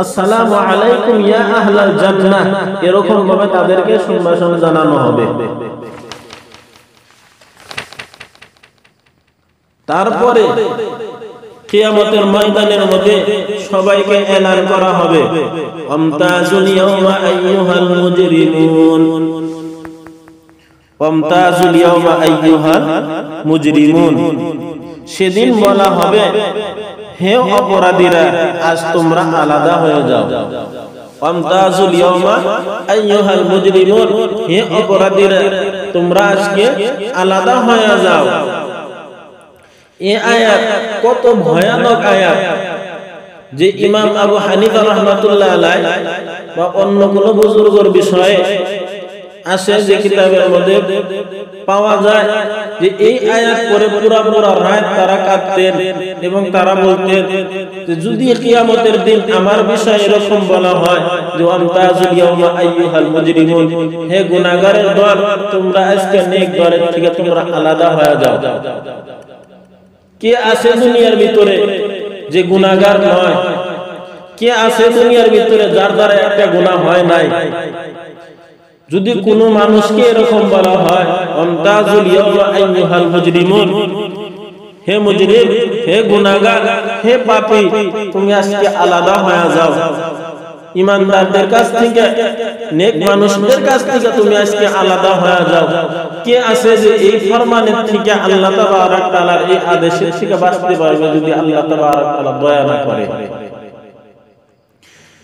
আসসালামু আলাইকুম ইয়া আহলাল জান্নাহ, এরকম ভাবে তাদেরকে সম্ভাষণ জানানো হবে। তারপরে কিয়ামতের ময়দানের মধ্যে সবাইকে এলান করা হবে আমতাজুল ইয়াওমা আইয়ুহাল মুজরিমুন, আমতাজুল ইয়াওমা আইয়ুহাল মুজরিমুন। সেদিন বলা হবে হে অপরাধীরা, আজ তোমরা আলাদা হয়ে যাও। আমতাজুল ইয়াওমা আইয়ুহাল মুজরিমুন, হে অপরাধীরা তোমরা আজকে আলাদা হয়ে যাও। এই আয়াত কত ভয়ানক আয়াত, যে ইমাম আবু হানিফা রাহমাতুল্লাহ আলাইহি বা অন্য কোন বুজুর্গের বিষয়ে আসে যে কিতাবের মধ্যে পাওয়া যায় যে এই আয়াত পড়ে পুরা রাত তারা কাঁদতেন এবং তারা বলতেন যে যদি কিয়ামতের দিন আমার বিষয়ে এরকম বলা হয় যে আমতাজুল ইয়াওমা আইয়ুহাল মুজরিমুন, হে গুনাহগারের দল তোমরা আজকে নেক দলের থেকে তোমরা আলাদা হয়ে যাও। কে আছে দুনিয়ার ভিতরে যে গুনাহগার নয়? কে আছে দুনিয়ার ভিতরে যার দ্বারা একটা গুনাহ হয় নাই? যদি কোনো মানুষকে এরকম বলা হয় আমতাজুল ইয়াওমা আইয়ুহাল মুজরিমুন, হে মুজরিম, হে গুনাহগার, হে পাপী, তুমি আজকে আলাদা হয়ে যাও, ইমানদারদের কাছ থেকে, নেক মানুষদের কাছ থেকে তুমি আজকে আলাদা হয়ে যাও। কে আছে যে এই ফরমানের থেকে, আল্লাহ তাবারক তাআলার এই আদেশের থেকে বাঁচতে পারবে যদি আল্লাহ তাবারক তাআলা দয়া না করে?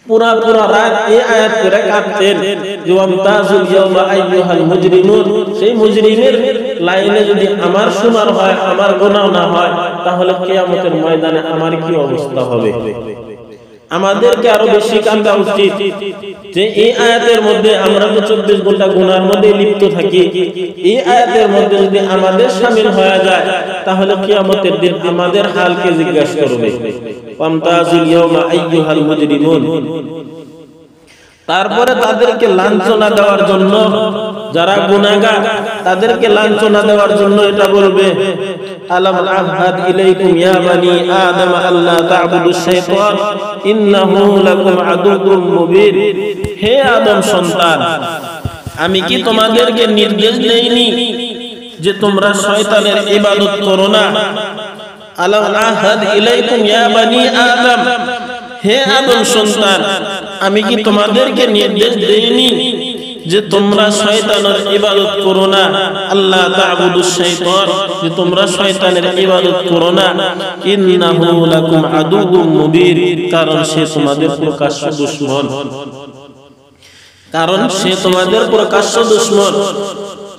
পুরা রাত এই আয়াত পড়ে কাঁদতেন যে আমতাজুল ইয়াওমা আইয়ুহাল মুজরিমুন। সেই মুজরিমের লাইনে যদি আমার শুমার হয়, আমার গুনাহ না হয়, তাহলে কিয়ামতের ময়দানে আমার কি অবস্থা হবে? আমাদেরকে আরো বেশি কান্দা উচিত যে এই আয়াতের মধ্যে আমরা তো 24 ঘন্টা গুনার মধ্যে লিপ্ত থাকি। এই আয়াতের মধ্যে যদি আমাদের শামিল হয়ে যায় তাহলে কিয়ামতের দিন আমাদের হালকে জিজ্ঞাসা করবে আমতাজুল ইয়াওমা আইয়ুহাল মুজরিমুন। তারপরে তাদেরকে লাঞ্ছনা দেওয়ার জন্য, যারা গুনাহগার তাদেরকে লাঞ্ছনা দেওয়ার জন্য এটা বলবে আলাম আহাদ ইলাইকুম ইয়া বানি আদম আল্লা তা'বুদুশ শাইতান ইন্নাহু লাকুম আদুউম মুবিন, হে আদম সন্তান, আমি কি তোমাদেরকে নির্দেশ দেইনি যে তোমরা শয়তানের ইবাদত করো না? আলাম আহাদ ইলাইকুম ইয়া বানি আদম, হে আদম সন্তান, আমি কি তোমাদেরকে নির্দেশ দেইনি যে তোমরা শয়তানের ইবাদত করো না? আল্লাহ তা'বুদুশ শাইতান, যে তোমরা শয়তানের ইবাদত করো না। ইন্নাহু লাকুম আদুউম মুবিন, কারণ সে তোমাদের প্রকাশ্য দুশমন, কারণ সে তোমাদের প্রকাশ্য দুশমন।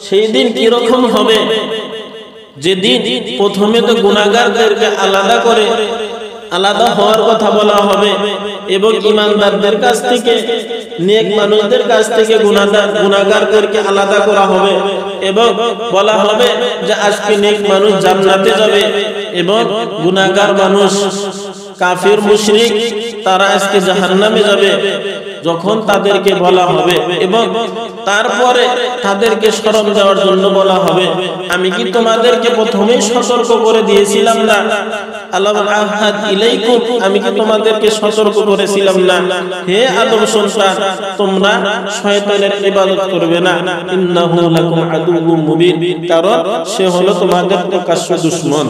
সেই দিন কি রকম হবে? যেদিন প্রথমে তো গুনাহগারদেরকে আলাদা করে আলাদা হওয়ার কথা বলা হবে এবং ইমানদারদের কাছ থেকে, নেক মানুষদের কাছ থেকে গুনাহগারদেরকে আলাদা করা হবে এবং বলা হবে যে আজকে নেক মানুষ জান্নাতে যাবে এবং গুনাহগার মানুষ, কাফির মুশরিক, তারা আজকে জাহান্নামে যাবে। যখন তাদেরকে বলা হবে এবং তারপরে তাদেরকে স্মরণ দেওয়ার জন্য বলা হবে, আমি কি তোমাদেরকে প্রথমেই সতর্ক করে দিয়েছিলাম না? আলাম আহাদ ইলাইকুম, আমি কি তোমাদেরকে সতর্ক করেছিলাম না, হে আদম সন্তান, তোমরা শয়তানের ইবাদত করবে না, ইন্নাহু লাকুম আদুউম মুবিন, কারণ সে হলো তোমাদের প্রকাশ্য দুশমন।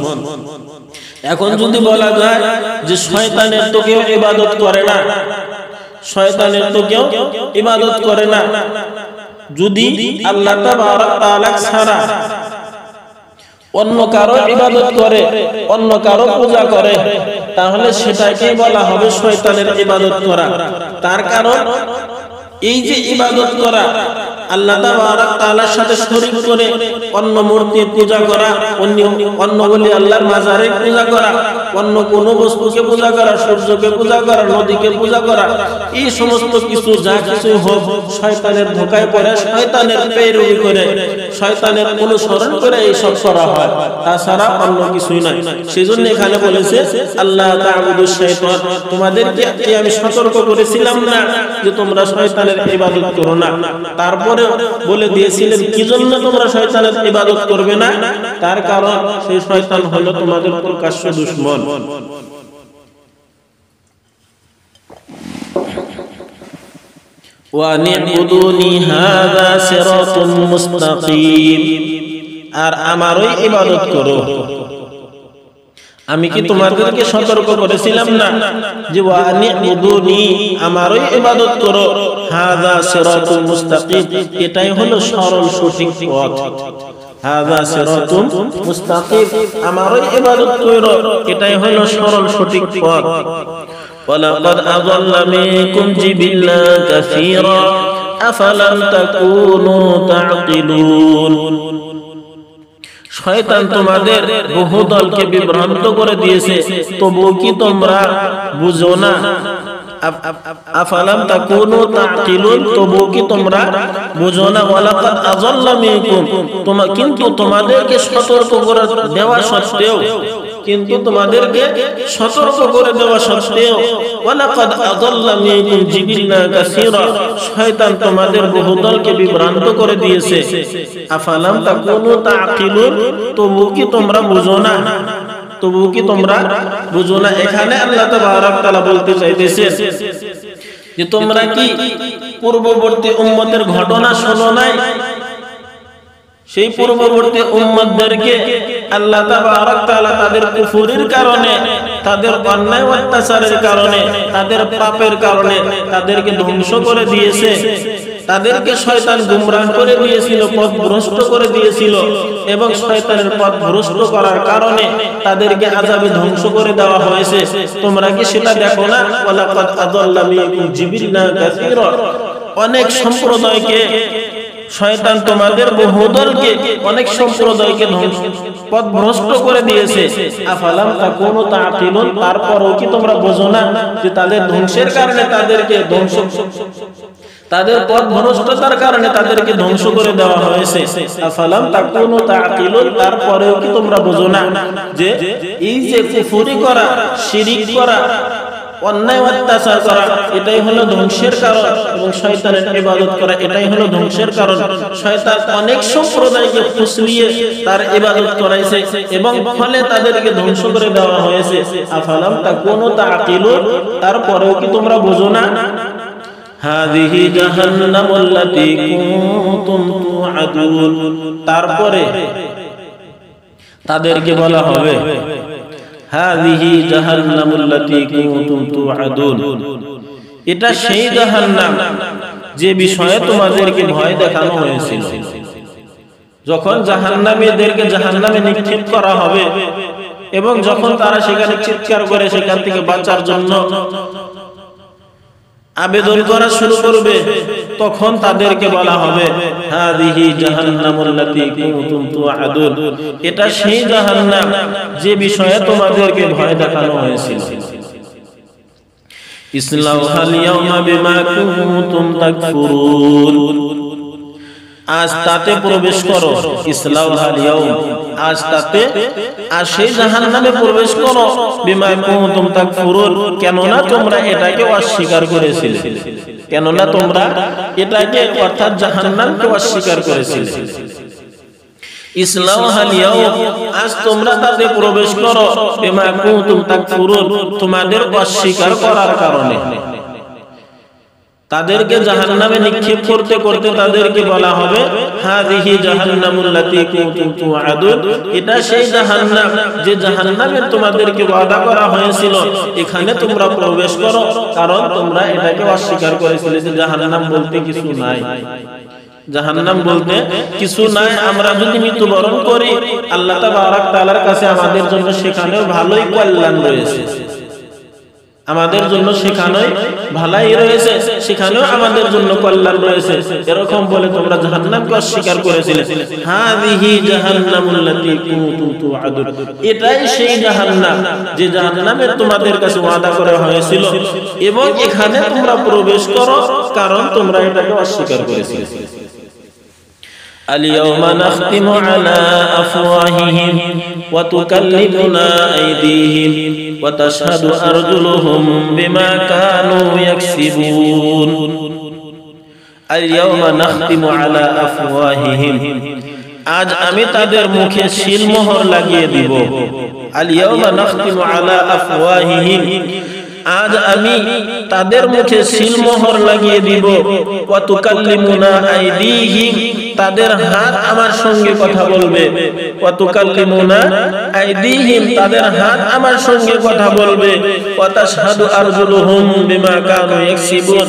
এখন যদি বলা যায় যে শয়তানের তো কেউ ইবাদত করে না, শয়তানের তো কেউ ইবাদত করে না, যদি আল্লাহ তাবারক তাআলা ছাড়া অন্য কারো ইবাদত করে, অন্য কারো পূজা করে, তাহলে সেটাকেই বলা হবে শয়তানের ইবাদত করা। তার কারণ এই যে ইবাদত করা, আল্লাহ তাবারক তাআলার সাথে শরীক করে অন্য মূর্তি পূজা করা, অন্য বলি আল্লাহর মাজারে পূজা করা, অন্য কোন বস্তুকে পূজা করা, সূর্যকে পূজা করা, নদীকে পূজা করা, এই সমস্ত কিছু যা কিছু হোক শয়তানের ধোঁকায় পড়ে, শয়তানের পেরোই করে, শয়তানের অনুসরণ করে এই সব করা হয়, তাছাড়া অন্য কিছুই নয়। সেজন্য এখানে বলেছে আল্লাহ তা'বুদুশ শাইতান, তোমাদেরকে কি আমি সতর্ক করেছিলাম না যে তোমরা শয়তানের ইবাদত করো না? তারপরে বলে দিয়েছিলেন কি জন্য তোমরা শয়তানের ইবাদত করবে না, তার কারণ সেই শয়তান হলো তোমাদের প্রকাশ্য দুশমন। ওয়া নি'বুদুনি হাযা সিরাতুন মুস্তাকিম, আর আমারই ইবাদত করো। আমি কি তোমাদেরকে সতর্ক করেছিলাম না যে ওয়া নি'বুদুনি, আমারই ইবাদত করো, হাযা সিরাতুল মুস্তাকিম, এটাই হলো সরল সঠিক পথ। হাযা সিরাতুল মুস্তাকিম, আমারই ইবাদত করো, এটাই হলো সরল সঠিক পথ। ওয়ালাকাদ আযাল্লা মিনকুম জিবিল্লান কাসীরা আফালাম তাকুনু তা'কিলুন, শয়তান তোমাদের বহু দলকে বিভ্রান্ত করে দিয়েছে, তবুও কি তোমরা বুঝো না? আফালাম তাকুনু তা'কিলুন, তবুও কি তোমরা বুঝো না? ওয়ালাকাদ আযাল্লা মিনকুম, কিন্তু তোমাদেরকে সতর্ক করে দেওয়া সত্ত্বেও, কিন্তু তোমাদেরকে সতর্ক করে দেওয়া সত্ত্বেও, ওয়ালাকাদ আযাল্লা মিনকুম জিবিল্লান কাসীরা, শয়তান তোমাদের বহু দলকে বিভ্রান্ত করে দিয়েছে। আফালাম তাকুনু তা'কিলুন, তবুও কি তোমরা বুঝো না? তবুও কি তোমরা বুঝো না? এখানে আল্লাহ তাবারক তাআলা বলতে চাইতেছেন যে তোমরা কি পূর্ববর্তী উম্মতের ঘটনা শোনো নাই? সেই পূর্ববর্তী উম্মতদেরকে আল্লাহ তাবারক তাআলা তাদের কুফরির কারণে, তাদের অন্যায় অত্যাচারের কারণে, তাদের পাপের কারণে তাদেরকে ধ্বংস করে দিয়েছে। তাদেরকে শয়তান গুমরাহ করে দিয়েছিল, পথভ্রষ্ট করে দিয়েছিল, এবং শয়তানের পথভ্রষ্ট করার কারণে তাদেরকে আযাবে ধ্বংস করে দেওয়া হয়েছে। তোমরা কি সেটা দেখো না? ওয়ালাকাদ আযাল্লা মিনকুম জিবিল্লান কাসীরা, অনেক সম্প্রদায়কে শয়তান তোমাদের বহু দলকে, অনেক সম্প্রদায়কে পথভ্রষ্ট করে দিয়েছে। আফালাম তাকুনু তা'কিলুন, তারপরও কি তোমরা বোঝো না যে তাদের ধ্বংসের কারণে তাদেরকে ধ্বংস, তাদের পথভ্রষ্টতার কারণে তাদেরকে ধ্বংস করে দেওয়া হয়েছে। আফালাম তাকুনু তা'কিলুন, তারপরেও কি তোমরা বোঝো না যে এই যে কুফরি করা, শিরিক করা, অন্যায় অত্যাচার করা, এটাই হলো ধ্বংসের কারণ, এবং শয়তানের ইবাদত করা এটাই হলো ধ্বংসের কারণ। শয়তান অনেক সম্প্রদায়কে ফুসলিয়ে তার ইবাদত করাইছে এবং ফলে তাদেরকে ধ্বংস করে দেওয়া হয়েছে। আফালাম তাকুনু তা'কিলুন, তারপরেও কি তোমরা বোঝো না? হাযিহি জাহান্নামুল্লাতী কুনতুম তু'আদুন, তারপরে তাদেরকে বলা হবে হাযিহি জাহান্নামুল্লাতী কুনতুম তু'আদুন, এটা সেই জাহান্নাম যে বিষয়ে তোমাদেরকে ভয় দেখানো হয়েছিল। যখন জাহান্নামীদেরকে জাহান্নামে নিক্ষেপ করা হবে এবং যখন তারা সেখানে চিৎকার করে সেখান থেকে বাঁচার জন্য আবেদন করা শুরু করবে, তখন তাদেরকে বলা হবে হাযিহি জাহান্নামুল্লাতী কুনতুম তু'আদুন, এটা সেই জাহান্নাম যে বিষয়ে তোমাদেরকে ভয় দেখানো হয়েছিল। ইসলাউহাল ইয়াওমা বিমা কুনতুম তাকফুরুন, আজ তাতে প্রবেশ করো। ইসলাউহাল ইয়াওম, আজ তাতে, আজ সেই জাহান্নামে প্রবেশ করো। বিমা কুনতুম তাকফুরুন, কেননা তোমরা এটাকে অস্বীকার করেছিলে। কেননা তোমরা এটাকে অর্থাৎ জাহান্নামকে অস্বীকার করেছিলে। ইসলামহাল ইয়াউম, আজ তোমরা তাতে প্রবেশ করো, বিমা কুনতুম তাকফুরুন, তোমাদের অস্বীকার করার কারণে। তাদেরকে জাহান্নামে নিক্ষেপ করতে করতে তাদেরকে বলা হবে হাযিহি জাহান্নামুল্লাতী কুনতুম তুআদুন, এটা সেই জাহান্নাম যে জাহান্নামে তোমাদেরকে ওয়াদা করা হয়েছিল, এখানে তোমরা প্রবেশ করো, কারণ তোমরা এটাকে অস্বীকার করেছিলে যে জাহান্নাম বলতে কিছু নাই। জাহান্নাম বলতে কিছু নাই, আমরা যদি মৃত্যুবরণ করি আল্লাহ তাবারক তাআলার কাছে আমাদের জন্য সেখানেও ভালোই কল্যাণ রয়েছে, আমাদের জন্য সেখানেই ভালাই রয়েছে, সেখানেও আমাদের জন্য কল্যাণ রয়েছে। এরকম বলে তোমরা জাহান্নামকে অস্বীকার করেছিলে। হাযিহি জাহান্নামুল্লাতী কুনতুম তুআদুন, এটাই সেই জাহান্নাম যে জাহান্নামের তোমাদের কাছে ওয়াদা করা হয়েছিল, এবং এখানে তোমরা প্রবেশ করো, কারণ তোমরা এটাকে অস্বীকার করেছিলে। اليوم نختم على أفواههم وتكلمنا أيديهم وتشهد أرجلهم بما كانوا يكسبون اليوم نختم على أفواههم, আজ আমি তাদের মুখে সিলমোহর লাগিয়ে দিব। আল-ইয়াওমা নাখতিমু আলা আফওয়াহিহিম, আজ আমি তাদের মুখে সিলমোহর লাগিয়ে দিব। ওয়া তুকাল্লিমুনা আইদিহিম, তাদের হাত আমার সঙ্গে কথা বলবে। ওয়া তুকাল্লিমুনা আইদিহিম, তাদের হাত আমার সঙ্গে কথা বলবে। ওয়া তাশহাদু আরজুলুহুম বিমা কানু ইয়াকসিবুন,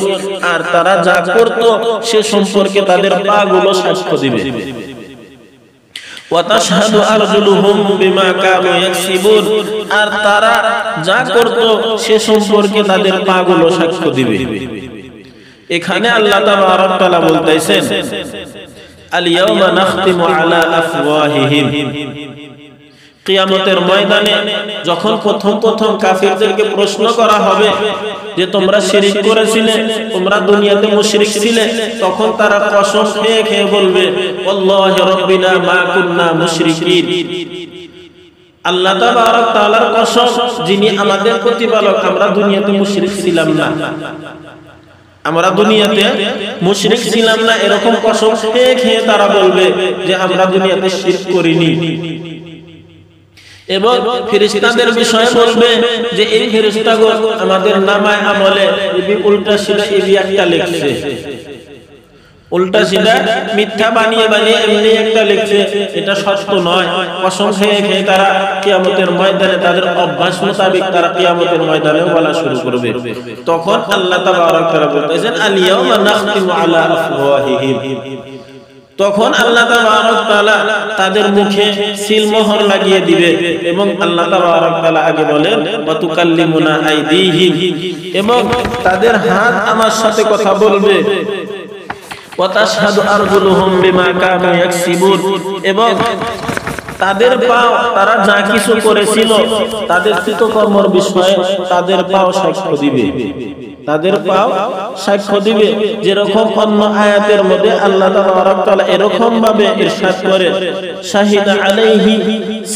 আর তারা যা করত সে সম্পর্কে তাদের পাগুলো সাক্ষ্য দিবে। ওয়া তাশহাদু আরজুলুহুম বিমা কানু ইয়াকসিবুন, আর তারা যা করত সে সম্পর্কে তাদের পাগুলো সাক্ষ্য দিবে। এখানে আল্লাহ তাবারক তাআলা বলতেছেন আল-ইয়াওমা নাখতিমু আলা আফওয়াহিহিম, কিয়ামতের ময়দানে যখন প্রথম প্রথম কাফিরদেরকে প্রশ্ন করা হবে যে তোমরা শিরক করেছিলে, তোমরা দুনিয়াতে মুশরিক ছিলে, তখন তারা কসম খেয়ে খেয়ে বলবে ওয়াল্লাহি রাব্বিনা মা কুননা মুশরিকিন, আল্লাহ তাবারক তাআলার কসম যিনি আমাদের প্রতিপালক, আমরা দুনিয়াতে মুশরিক ছিলাম না, আমরা দুনিয়াতে মুশরিক ছিলাম না, এরকম কসম খেয়ে খেয়ে তারা বলবে যে আমরা দুনিয়াতে শিরক করিনি। এবং ফেরেশতাদের বিষয়ে বলবে যে এই ফেরেশতাগণ আমাদের নামায়ে আমলে উল্টা সিধা এই একটা লিখছে, উল্টা সিধা মিথ্যা বানিয়ে বানিয়ে এমনি একটা লিখছে, এটা সত্য নয়। কসম খেয়ে খেয়ে তারা কিয়ামতের ময়দানে তাদের অভ্যাস মোতাবেক তারা কিয়ামতের ময়দানে বলা শুরু করবে। তখন আল্লাহ তাবারক তাআলা বলতেছেন আল-ইয়াওমা নাখতিমু আলা আফওয়াহিহিম, তখন আল্লাহ তাবারক তাআলা তাদের মুখে সিলমোহর লাগিয়ে দিবে। এবং আল্লাহ তাবারক তাআলা আগে বলেন ওয়া তুকাল্লিমুনা আইদিহিম, এবং তাদের হাত আমার সাথে কথা বলবে। ওয়া তাশহাদু আরজুলুহুম বিমা কানু ইয়াকসিবুন, এবং তাদের পা তারা যা কিছু করেছিল তাদের কৃতকর্মের বিষয়ে তাদের পাও সাক্ষ্য দিবে, তাদের পাও সাক্ষ্য দিবে। যেরকম অন্য আয়াতের মধ্যে আল্লাহ তাবারক তাআলা এরকম ভাবে ইরশাদ করে শাহিদা আলাইহি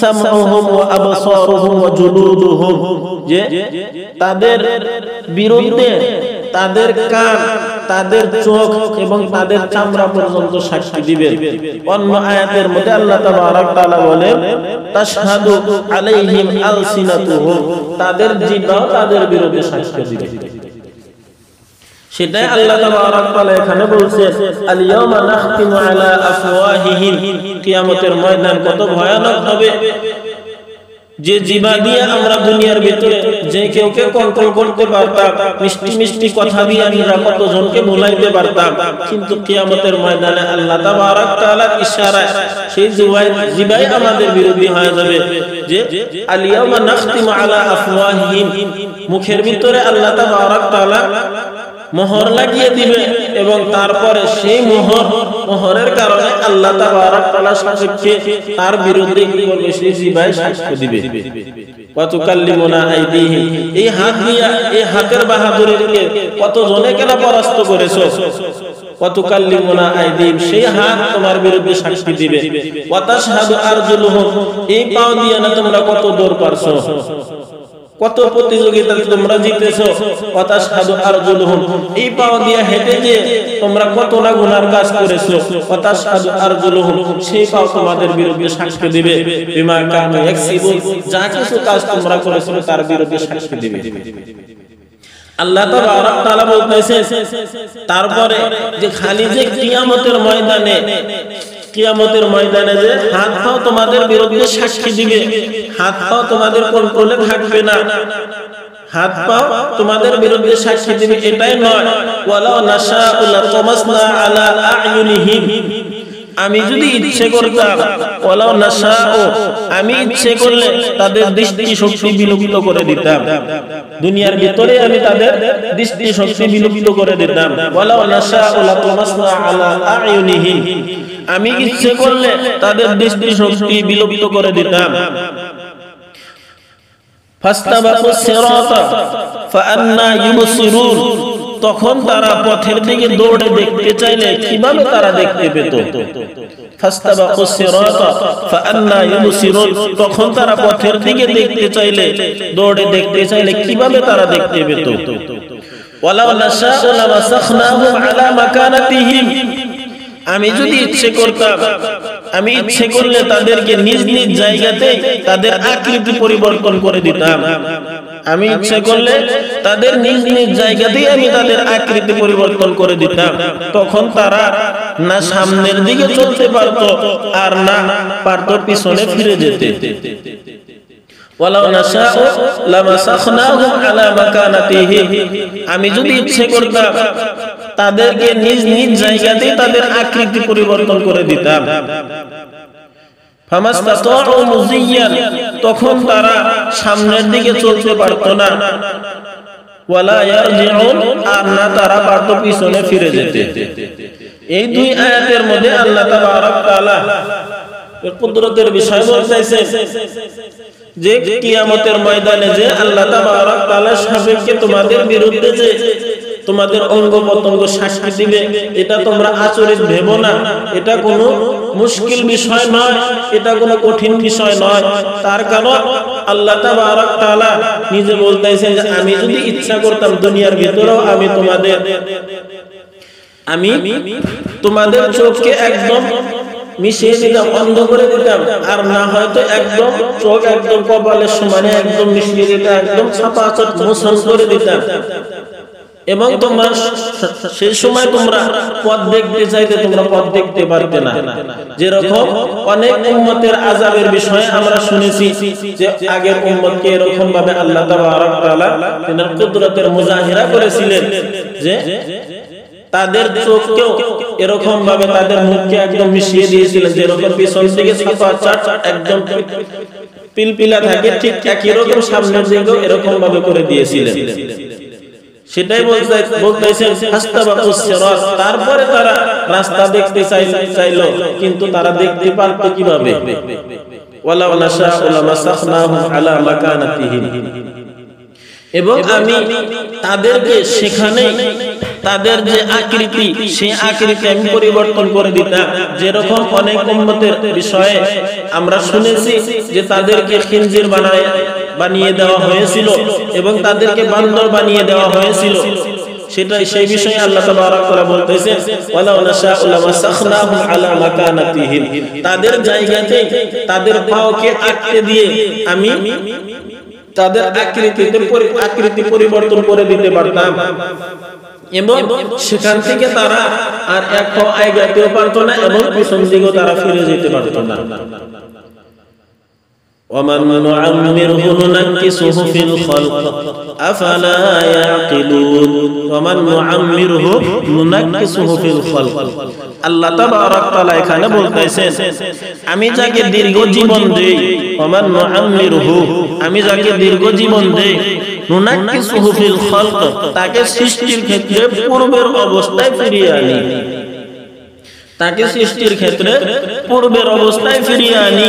সামউহুম ওয়া আবসারুহুম ওয়া জুলুদুহুম, যে তাদের বিরুদ্ধে তাদের কান, তাদের চোখ এবং তাদের চামড়া পর্যন্ত সাক্ষী দিবে। অন্য আয়াতের মধ্যে আল্লাহ তাবারক তাআলা বলেন তাশহাদু আলাইহিম আলসিনাতুহুম, তাদের জিহ্বাও তাদের বিরুদ্ধে সাক্ষ্য দিবে। সেটাই আল্লাহ তাবারক তাআলা এখানে বলছে আল-ইয়াওমা নাখতিমু আলা আফওয়াহিহিম, কিয়ামতের ময়দান কত ভয়ানক হবে, যে জিহ্বা দিয়ে আমরা দুনিয়ার ভিতরে যে কেউকে কন্ট্রোল করতে পারতাম, মিষ্টি মিষ্টি কথা দিয়ে আমরা কতজনকে ভুলাইতে পারতাম, কিন্তু কিয়ামতের ময়দানে আল্লাহ তাবারক তাআলার ইশারায় সেই জিহ্বাই আমাদের বিরোধী হয়ে যাবে। যে আল-ইয়াওমা নাখতিমু আলা আফওয়াহিহিম, মুখের ভিতরে আল্লাহ তাবারক তাআলা মোহর লাগিয়ে দিবে, এবং তারপরে সেই মোহরের কারণে আল্লাহ তাবারক তাআলা সাক্ষী তার বিরুদ্ধে কি করবে, সেই জিহ্বাই সাক্ষ্য দিবে। ওয়া তুকাল্লিমুনা আইদিহিম, এই হাত দিয়া, এই হাতের বাহাদুরিকে কত জনে কেন পরাস্ত করেছো। ওয়া তুকাল্লিমুনা আইদিহিম, সেই হাত তোমার বিরুদ্ধে সাক্ষী দিবে। ওয়া তাশহাদু আরজুলুহুম, এই পাও দিয়া না তোমরা কত দূর পারছো, কত প্রতিযোগিতায় তোমরা জিতেছো, ওয়াতাশহাদু আরজুলুহুম, এই পাও দিয়ে হেঁটে যে তোমরা কত না গুনার কাজ করেছো, ওয়াতাশহাদু আরজুলুহুম, সেই পাও তোমাদের বিরুদ্ধে সাক্ষ্য দিবে, বিমা কানু ইয়াকসিবুন, যা কিছু কাজ তোমরা করেছো তার বিরুদ্ধে সাক্ষ্য দিবে। আল্লাহ তাবারক তাআলা বলতেছেন তারপরে যে খালি যে কিয়ামতের ময়দানে যে হাত পাও তোমাদের বিরুদ্ধে সাক্ষী দিবে, হাত পাও তোমাদের কন্ট্রোলে থাকবে না, হাত পাও তোমাদের বিরুদ্ধে সাক্ষী দিবে এটাই নয়, ওয়ালাউ নাশাউ লাতামাসনা আলা আ'য়ুনিহিম, আমি যদি ইচ্ছে করতাম, ওয়ালাউ নাশাউ, আমি ইচ্ছে করলে তাদের দৃষ্টি শক্তি বিলুপ্ত করে দিতাম, দুনিয়ার ভিতরে আমি তাদের দৃষ্টি শক্তি বিলুপ্ত করে দিতাম, ওয়ালাউ নাশাউ লাতামাসনা আলা আ'য়ুনিহিম, আমি ইচ্ছে করলে তাদের দৃষ্টি শক্তি বিলুপ্ত করে দিতাম। ফাস্তাবাকুস সিরাতা ফাআন্না ইউবসিরুন, তখন তারা পথের দিকে দৌড়ে দেখতে চাইলে কিভাবে তারা দেখতে পেত। ফাস্তাবাকুস সিরাতা ফাআন্না ইউবসিরুন, তখন তারা পথের দিকে দেখতে চাইলে, দৌড়ে দেখতে চাইলে কিভাবে তারা দেখতে পেত। ওয়ালাউ নাশাউ লামাসাখনাহুম আলা মাকানাতিহিম, আমি যদি ইচ্ছে করতাম, আমি ইচ্ছে করলে তাদেরকে নিজ নিজ জায়গাতে তাদের আকৃতি পরিবর্তন করে দিতাম, আমি ইচ্ছে করলে তাদের নিজ নিজ জায়গাতেই আমি তাদের আকৃতি পরিবর্তন করে দিতাম, তখন তারা না সামনের দিকে চলতে পারতো আর না পারতো পিছনে ফিরে যেতে। ওয়ালাউ নাশাউ লামাসাখনাহুম আলা মাকানাতিহিম, আমি যদি ইচ্ছে করতাম তাদেরকে নিজ নিজ জায়গাতে তাদের আকৃতি পরিবর্তন করে দিতাম। ফামাস্তাতাউ মুজিয়ান, তখন তারা সামনের দিকে চলতে পারতো না, ওয়ালা ইয়ারজিউন, আর না তারা পারতো পিছনে ফিরে যেতে। এই দুই আয়াতের মধ্যে আল্লাহ তাবারক তাআলা কুদরতের বিষয় বলতেছেন যে কিয়ামতের ময়দানে যে আল্লাহ তাবারক তাআলা সাবেককে তোমাদের বিরুদ্ধে যে তোমাদের অঙ্গ প্রত্যঙ্গ সাক্ষী দিবে, এটা তোমরা আচরিত ভেবো না, এটা কোনো মুশকিল বিষয় নয়, এটা কোনো কঠিন বিষয় নয়। তার কারণ আল্লাহ তাবারক তাআলা নিজে বলতেছেন যে আমি যদি ইচ্ছা করতাম দুনিয়ার ভিতরেও আমি তোমাদের চোখকে একদম মিশিয়ে দিতাম, অন্ধ করে দিতাম, আর না হয়তো একদম চোখ একদম কপালের সমানে একদম মিশিয়ে দিতাম, একদম ছাপাছাপ মোছন করে দিতাম, এবং তোমরা সেই সময় তোমরা পথ দেখতে চাইতে তোমরা পথ দেখতে পারতে না। যেরকম অনেক উম্মতের আযাবের বিষয়ে আমরা শুনেছি যে আগের উম্মতকে এরকম ভাবে আল্লাহ তাবারক তাআলা তিনার কুদরতের মুজাহিরা করেছিলেন যে তাদের চোখকেও এরকম ভাবে তাদের মুখকে একদম মিশিয়ে দিয়েছিলেন, যেরকম পিছন থেকে ছাপাছাপ একদম পিলপিলা থাকে ঠিক একই রকম সামনের দিকেও এরকম ভাবে করে দিয়েছিলেন। সেটাই বলতেছেন ফাস্তাবাকুস সিরাত, তারপরে তারা রাস্তা দেখতে চাইলো কিন্তু তারা দেখতে পারতো কিভাবে। ওয়ালাউ নাশাউ লামাসাখনাহুম আলা মাকানাতিহিম, এবং আমি তাদেরকে সেখানে তাদের যে আকৃতি সেই আকৃতি আমি পরিবর্তন করে দিতাম। যেরকম অনেক উম্মতের বিষয়ে আমরা শুনেছি যে তাদেরকে খিনজির বানিয়ে দেওয়া হয়েছিল এবং তাদেরকে বান্দর বানিয়ে দেওয়া হয়েছিল, সেটাই সেই বিষয়ে আল্লাহ তাবারক তাআলা বলতেছেন ওয়ালাউ নাশাউ লামাসাখনাহুম আলা মাকানাতিহিম, তাদের জায়গাতে তাদের পাওকে আঁকতে দিয়ে আমি তাদের আকৃতি পরিবর্তন করে দিতে পারতাম, এবং সেখান থেকে তারা আর এক পা আগাতেও পারতো না এবং পিছন দিকেও তারা ফিরে যেতে পারতো না। ومن نعمره ننكسه في الخلق أفلا يعقلون ومن نعمره ننكسه في الخلق আল্লাহ তাবারক তাআলা এখানে বলতেছেন আমি যাকে দীর্ঘ জীবন দেই, ওমান নুআম্মিরহু, আমি যাকে দীর্ঘ জীবন দেই, নুনাক্কিসুহু ফিল খালক, তাকে সৃষ্টির ক্ষেত্রে পূর্বের অবস্থায় ফিরিয়ে আনি, তাকে সৃষ্টির ক্ষেত্রে পূর্বের অবস্থায় ফিরিয়ে আনি।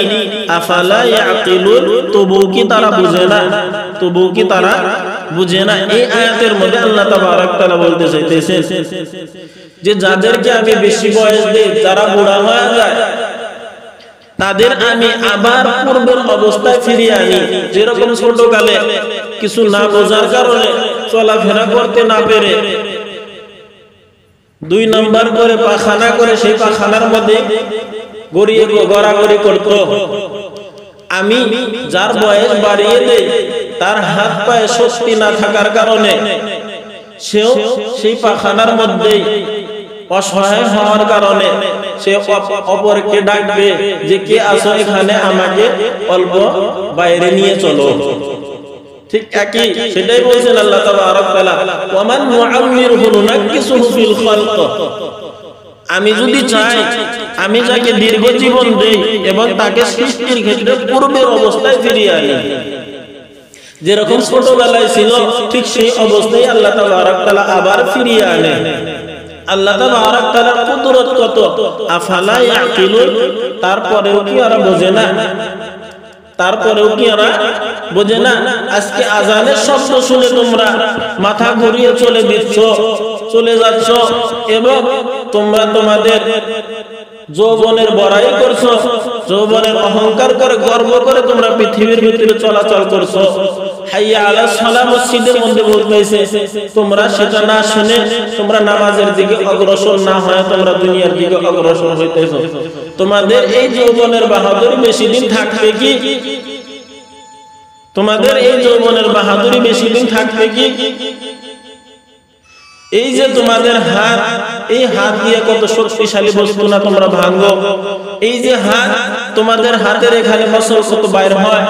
আফালা ইয়াকিলুন, তবুও কি তারা বুঝে না, তবুও কি তারা বুঝে না। এই আয়াতের মধ্যে আল্লাহ তাবারক তাআলা বলতে চাইতেছেন যে যাদেরকে আমি বেশি বয়স দেই, যারা বুড়া হয়ে যায়, তাদের আমি আবার পূর্বের অবস্থায় ফিরিয়ে আনি। যেরকম ছোটকালে কিছু না বোঝার কারণে চলাফেরা করতে না পেরে 2 নাম্বার করে পাখানা করে সেই পাখানার মধ্যে গড়াগড়ি করত। আমি যার বয়স বাড়িয়ে দেই তার হাত পায়ে শক্তি না থাকার কারণে সেও সেই পাখানার মধ্যেই অসহায় হওয়ার কারণে সে অপরকে ডাকবে যে কে আছো এখানে, আমাকে অল্প বাইরে নিয়ে চলো। ঠিক একই সেটাই বলছেন আল্লাহ তাবারক তাআলা, ওয়ামান নুআম্মিরহু নুনাক্কিসুহু ফিল খালক। আমি যদি চাই আমি যাকে দীর্ঘ জীবন দেই এবং তাকে সৃষ্টির ক্ষেত্রে পূর্বের অবস্থায় ফিরিয়ে আনি, যেরকম ছোটবেলায় ছিল ঠিক সেই অবস্থায় আল্লাহ তাবারক তাআলা আবার ফিরিয়ে আনে। আল্লাহ তাবারক তাআলার কুদরত কত, আফালা ইয়াকিলুন। তারপরেও কি ওরা বোঝে না? তারপরেও কি ওরা বোঝে না? আজকে আজানের শব্দ শুনে তোমরা মাথা ঘুরিয়ে চলে যাচ্ছ এবং তোমরা তোমাদের যৌবনের বড়াই করছো, যৌবনের অহংকার করে গর্ব করে তোমরা পৃথিবীর ভিতরে চলাচল করছো। হাইয়া আলা সালাহ মসজিদের মধ্যে বলতেছে, তোমরা সেটা না শুনে তোমরা নামাজের দিকে অগ্রসর না হয় তোমরা দুনিয়ার দিকে অগ্রসর হইতেছো। তোমাদের এই যৌবনের বাহাদুরি বেশি দিন থাকবে কি? তোমাদের এই যৌবনের বাহাদুরি বেশি দিন থাকবে কি? এই যে তোমাদের হাত, এই হাত দিয়ে কত শক্তিশালী বস্তু না তোমরা ভাঙো। এই যে হাত, তোমাদের হাতের এখানে মসল কত বাইর হয়।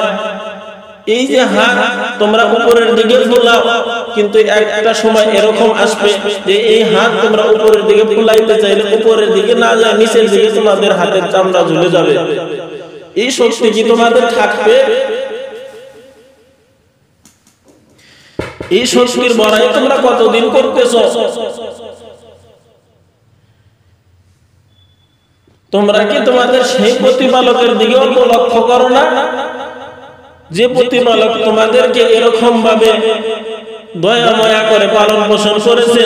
এই যে হাত তোমরা উপরের দিকে ফুলাও, কিন্তু একটা সময় এরকম আসবে যে এই হাত তোমরা উপরের দিকে ফুলাইতে চাইলে উপরের দিকে না যায়, নিচের দিকে তোমাদের হাতের চামড়া ঝুলে যাবে। এই শক্তি কি তোমাদের থাকবে? এই শক্তির বড়াই তোমরা কতদিন করতেছ? তোমরা কি তোমাদের সেই প্রতিপালকের দিকে অল্প লক্ষ্য করো না, যে প্রতিপালক তোমাদেরকে এরকম ভাবে দয়া ময়া করে পালন পোষণ করেছে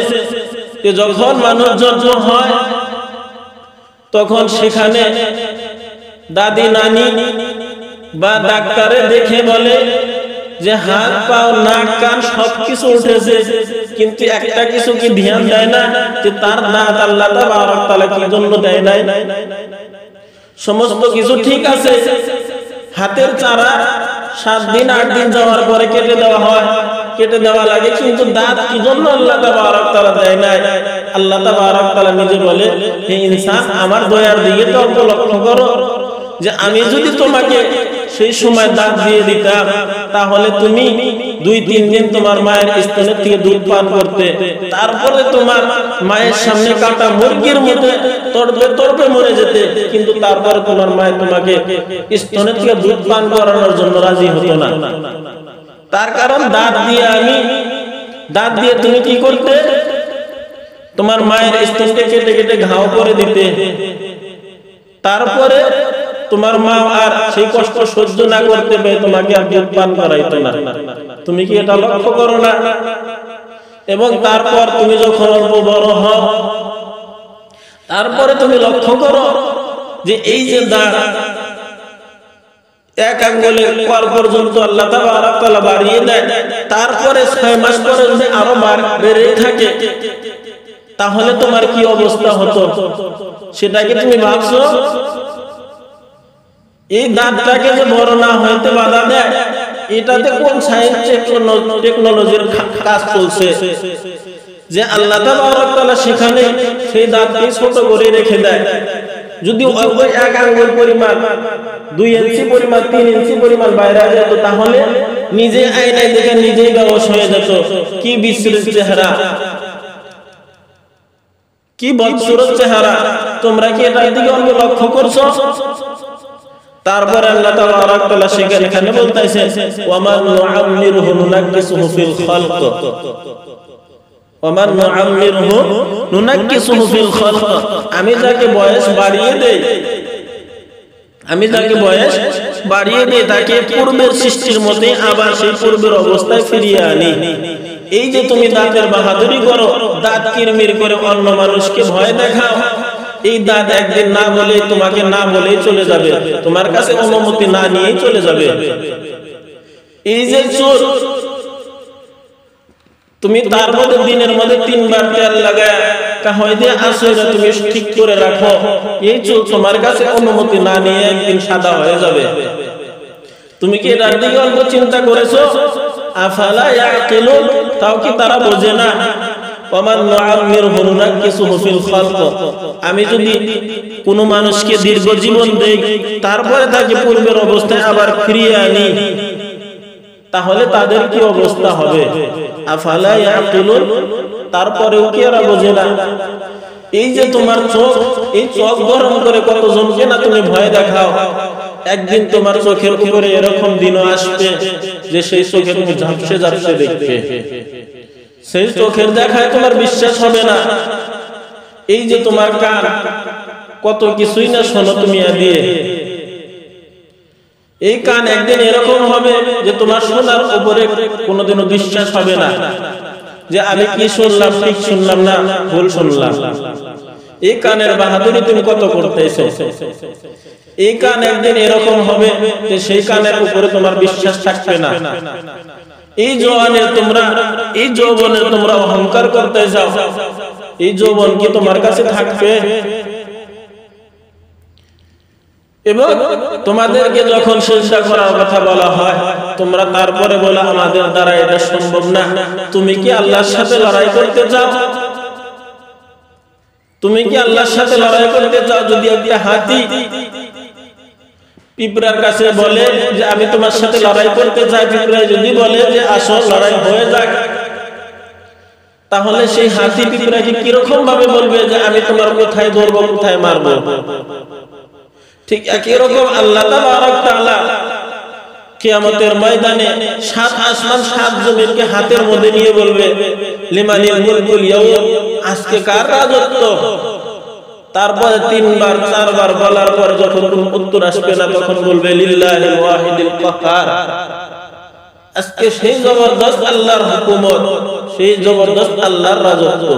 যে যখন মানুষ জন্ম হয় তখন সেখানে দাদি নানি বা ডাক্তারে দেখে বলে যে হাত পাও নাক কান সবকিছু উঠেছে, কিন্তু একটা কিছু কি ধ্যান দেয় না যে তার দাঁত আল্লাহ তাবারক তাআলা কি জন্য দেয় নাই? সমস্ত কিছু ঠিক আছে, হাতের চারা 7 দিন 8 দিন যাওয়ার পরে কেটে দেওয়া হয়, কেটে দেওয়া লাগে, কিন্তু দাঁত কি জন্য আল্লাহ তাবারক তাআলা দেয় নাই? আল্লাহ তাবারক তাআলা নিজে বলে, হে ইনসান, আমার দয়ার দিকে তো অল্প লক্ষ্য করো, যে আমি যদি তোমাকে সেই সময় দাঁত দিয়ে দিতাম তাহলে তুমি 2-3 দিন তোমার মায়ের স্তনের থেকে দুধ পান করতে, তারপরে তোমার মায়ের সামনে কাটা মুরগির মতো তড়পে মরে যেতে, কিন্তু তারপরে তোমার মায়ের তোমাকে স্তনের থেকে দুধ পান করানোর জন্য রাজি হতো না। তার কারণ দাঁত দিয়ে তুমি কি করতে? তোমার মায়ের স্তনকে কেটে কেটে ঘাও করে দিতে, তারপরে তোমার মা আর সেই কষ্ট সহ্য না করতে পেরে তোমাকে আর দুধ পান করাইতো না। তুমি কি এটা লক্ষ্য করো না? এবং তারপর তুমি যখন অল্প বড় হও, তারপরে তুমি লক্ষ্য করো যে এই যে দাঁত এক আঙ্গুলের পর পর্যন্ত আল্লাহ তাবারক তাআলা বাড়িয়ে দেয়, তারপরে 6 মাস পরে যদি আরো বেড়ে থাকে তাহলে তোমার কি অবস্থা হতো সেটা কি তুমি ভাবছো? এই দাঁতটাকে যে বড় না হইতে বাধা দেয়, এটাতে কোন সায়েন্স টেকনোলজির কাজ চলছে যে আল্লাহ তাবারক তাআলা সেখানে সেই দাঁতকে ছোট করে রেখে দেয়। যদি ওই 1 আঙ্গুল পরিমাণ 2 ইঞ্চি পরিমাণ 3 ইঞ্চি পরিমাণ বাইরে যেত তাহলে নিজে আয়নায় দেখে নিজেই বেহুশ হয়ে যেত। কি বিশ্রী চেহারা, কি বদসুরত চেহারা! তোমরা কি এটার দিকে অন্য লক্ষ্য করছো? তারপরে আল্লাহ তাবারক তাআলা সেখানে বলতেছে, ওয়ামান নুআম্মিরহু নুনাক্কিসুহু ফিল খালক, ওয়ামান নুআম্মিরহু নুনাক্কিসুহু ফিল খালক। আমি যাকে বয়স বাড়িয়ে দেই তাকে পূর্বের সৃষ্টির মধ্যে আবার সেই পূর্বের অবস্থায় ফিরিয়ে আনি। এই যে তুমি দাঁতের বাহাদুরি করো, দাঁত কিরমির করে অন্য মানুষকে ভয় দেখাও, এই দাঁত একদিন না বলে তোমাকে না বলেই চলে যাবে, তোমার কাছে অনুমতি না নিয়েই চলে যাবে। এই যে চোর, তুমি তার মধ্যে দিনের মধ্যে 3 বার তেল লাগায় কাহই দিয়ে আসলে তুমি ঠিক করে রাখো, এই চুল তোমার কাছে অনুমতি না নিয়ে একদিন সাদা হয়ে যাবে। তুমি কি এটার দিকে অল্প চিন্তা করেছো? আফালা ইয়াকিলুন, তাও কি তারা বোঝে না? ওমান নুআম্মিরহু নুনাক্কিসুহু ফিল খালক, আমি যদি কোন মানুষকে দীর্ঘ জীবন দেই তারপরে তাকে পূর্বের অবস্থায় আবার ফিরিয়ে আনি, তাহলে তাদের কি অবস্থা হবে? আফালা ইয়াকিলুন, তারপরেও কি এরা বোঝে না? এই যে তোমার চোখ, এই চোখ গরম করে কতজনকে না তুমি ভয় দেখাও, একদিন তোমার চোখের উপরে এরকম দিনও আসবে যে সেই চোখে তুমি ঝাপসে ঝাপসে দেখবে, সেই চোখের দেখায় তোমার বিশ্বাস হবে না। এই যে তোমার কান, কত কিছুই না শোনো তুমি দিয়ে, এই কান একদিন এরকম হবে যে তোমার শোনার উপরে কোনোদিনও বিশ্বাস হবে না যে আমি কি শুনলাম ঠিক শুনলাম না ভুল শুনলাম। এই কানের বাহাদুরি তুমি কত করতেছো। এই কান একদিন এরকম হবে যে সেই কানের উপরে তোমার বিশ্বাস থাকবে না। এই যৌবনের তোমরা অহংকার করতে যাও, এই যৌবন কি তোমার কাছে থাকবে? এবং তোমাদেরকে যখন সিজদা করার কথা বলা হয়, তোমরা তারপরে বলো আমাদের দ্বারা এটা সম্ভব না। তুমি কি আল্লাহর সাথে লড়াই করতে চাও? তুমি কি আল্লাহর সাথে লড়াই করতে চাও? যদি একটা হাতি পিঁপড়ার কাছে বলে যে আমি তোমার সাথে লড়াই করতে চাই, পিঁপড়া যদি বলে যে আসো লড়াই হয়ে যাক, তাহলে সেই হাতি পিঁপড়াকে কিরকম ভাবে বলবে যে আমি তোমার কোথায় ধরবো, কোথায় মারবো? ঠিক একই রকম আল্লাহ তাবারক তাআলা কিয়ামতের ময়দানে 7 আসমান 7 জমিনকে হাতের মধ্যে নিয়ে বলবে লিমানিল মুলকুল ইয়াউম, আজকে কার রাজত্ব? তারপরে 3 বার 4 বার বলার পর যখন কোনো উত্তর আসবে না, তখন বলবে লিল্লাহিল ওয়াহিদিল কাহ্হার। আজকে সেই জবরদস্ত আল্লাহর হুকুমত, সেই জবরদস্ত আল্লাহর রাজত্ব,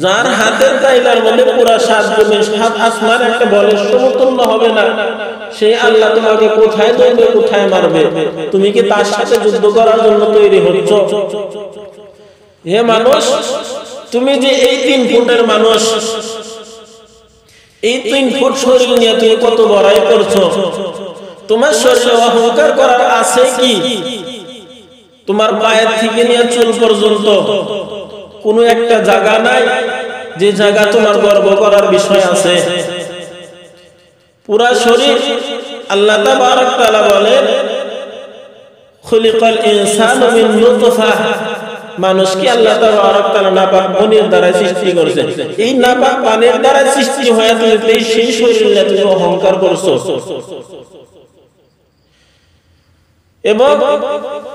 যার হাতের তাইলার মধ্যে পুরো 7 জমিন 7 আসমান একটা বলের সমতুল্য হবে না, সেই আল্লাহ তোমাকে কোথায় ধরবে, কোথায় মারবে? তুমি কি তার সাথে যুদ্ধ করার জন্য তৈরি হচ্ছ? হে মানুষ, তুমি যে এই 3 ফুটের মানুষ, এই 3 ফুট শরীর নিয়ে তুমি কত বড়াই করছো? তোমার শরীরে অহংকার করার আছে কি? তোমার পায়ের থেকে নিয়ে চুল পর্যন্ত কোনো একটা জায়গা নাই যে জায়গা তোমার গর্ব করার বিষয় আছে? পুরা শরীর। আল্লাহ তাবারক তাআলা বলেন খুলিকাল ইনসানু মিন নুতফা, মানুষকে আল্লাহ তাবারক তাআলা নাপাক পানির দ্বারা সৃষ্টি করেছেন। এই নাপাক পানির দ্বারা সৃষ্টি হয়ে তুমি সেই শরীরে তুমি অহংকার করছো, এবং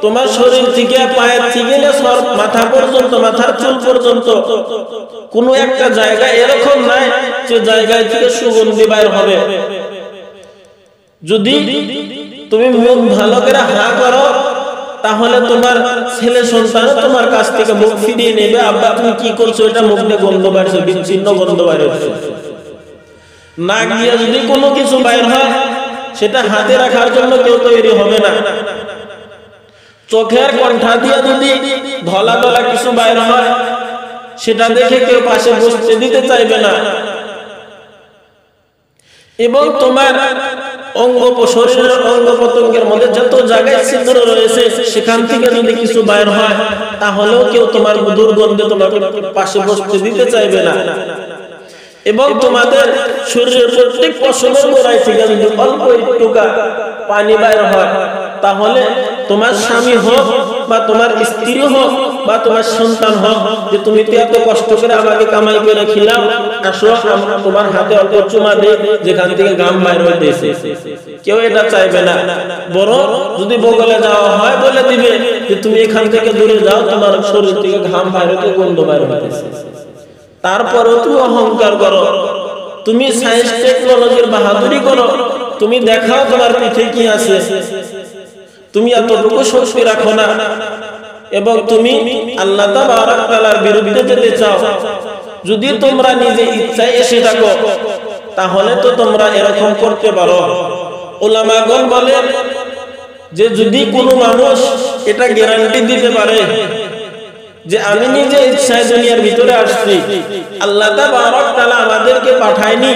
তোমার শরীর থেকে পায়ের থেকে মাথা পর্যন্ত, মাথার চুল পর্যন্ত কোন একটা জায়গা এরকম নাই যে জায়গায় থেকে সুগন্ধি বাইর হবে। যদি তুমি মুখ ভালো করে হা করো, তাহলে তোমার ছেলে সন্তান তোমার কাছ থেকে মুখ ফিরিয়ে নেবে, আব্বা তুমি কি করছো, এটা মুখ দিয়ে গন্ধ বাইরছে, বিচ্ছিন্ন গন্ধ বাইর হচ্ছে। নাক দিয়ে যদি কোনো কিছু বাইর হয়, সেটা হাতে রাখার জন্য কেউ তৈরি হবে না। চোখের কণ্ঠা দিয়ে যদি ধলা ধলা কিছু বাইর হয়, সেটা দেখে কেউ পাশে বসতে দিতে চাইবে না। এবং তোমার শরীরের অঙ্গ প্রত্যঙ্গের মধ্যে যত জায়গায় ছিদ্র রয়েছে, সেখান থেকে যদি কিছু বাইর হয়, তাহলেও কেউ তোমার দুর্গন্ধে তোমাকে পাশে বসতে দিতে চাইবে না। এবং তোমাদের শরীরের প্রত্যেক পশমের গোড়ায় থেকে যদি অল্প একটু পানি বাইর হয়, তাহলে তোমার স্বামী হোক বা তোমার স্ত্রী হোক বা তোমার সন্তান হোক, যে তুমি তো এত কষ্ট করে আমাকে কামাই করে খিলাও, আসো তোমার হাতে অল্প চুমা দে যেখান থেকে ঘাম বাইর হইতেছে, কেউ এটা চাইবে না। বরং যদি বগলে যাওয়া হয়, বলে দিবে যে তুমি এখান থেকে দূরে যাও, তোমার শরীর থেকে ঘাম বাইর হতে, গন্ধ বাইর হইতেছে। তারপরেও তুমি অহংকার করো, তুমি সায়েন্স টেকনোলজির বাহাদুরি করো, তুমি দেখাও তোমার পিঠে কি আছে, তুমি এতটুকু শক্তি রাখো না, এবং তুমি আল্লাহ তাবারক তাআলার বিরুদ্ধে যেতে চাও। যদি তোমরা নিজে ইচ্ছায় এসে থাকো, তাহলে তো তোমরা এরকম করতে পারো। উলামাগণ বলেন যে যদি কোনো মানুষ এটা গ্যারান্টি দিতে পারে যে আমি নিজে ইচ্ছায় দুনিয়ার ভিতরে আসছি, আল্লাহ তাবারক তাআলা আমাদেরকে পাঠায়নি,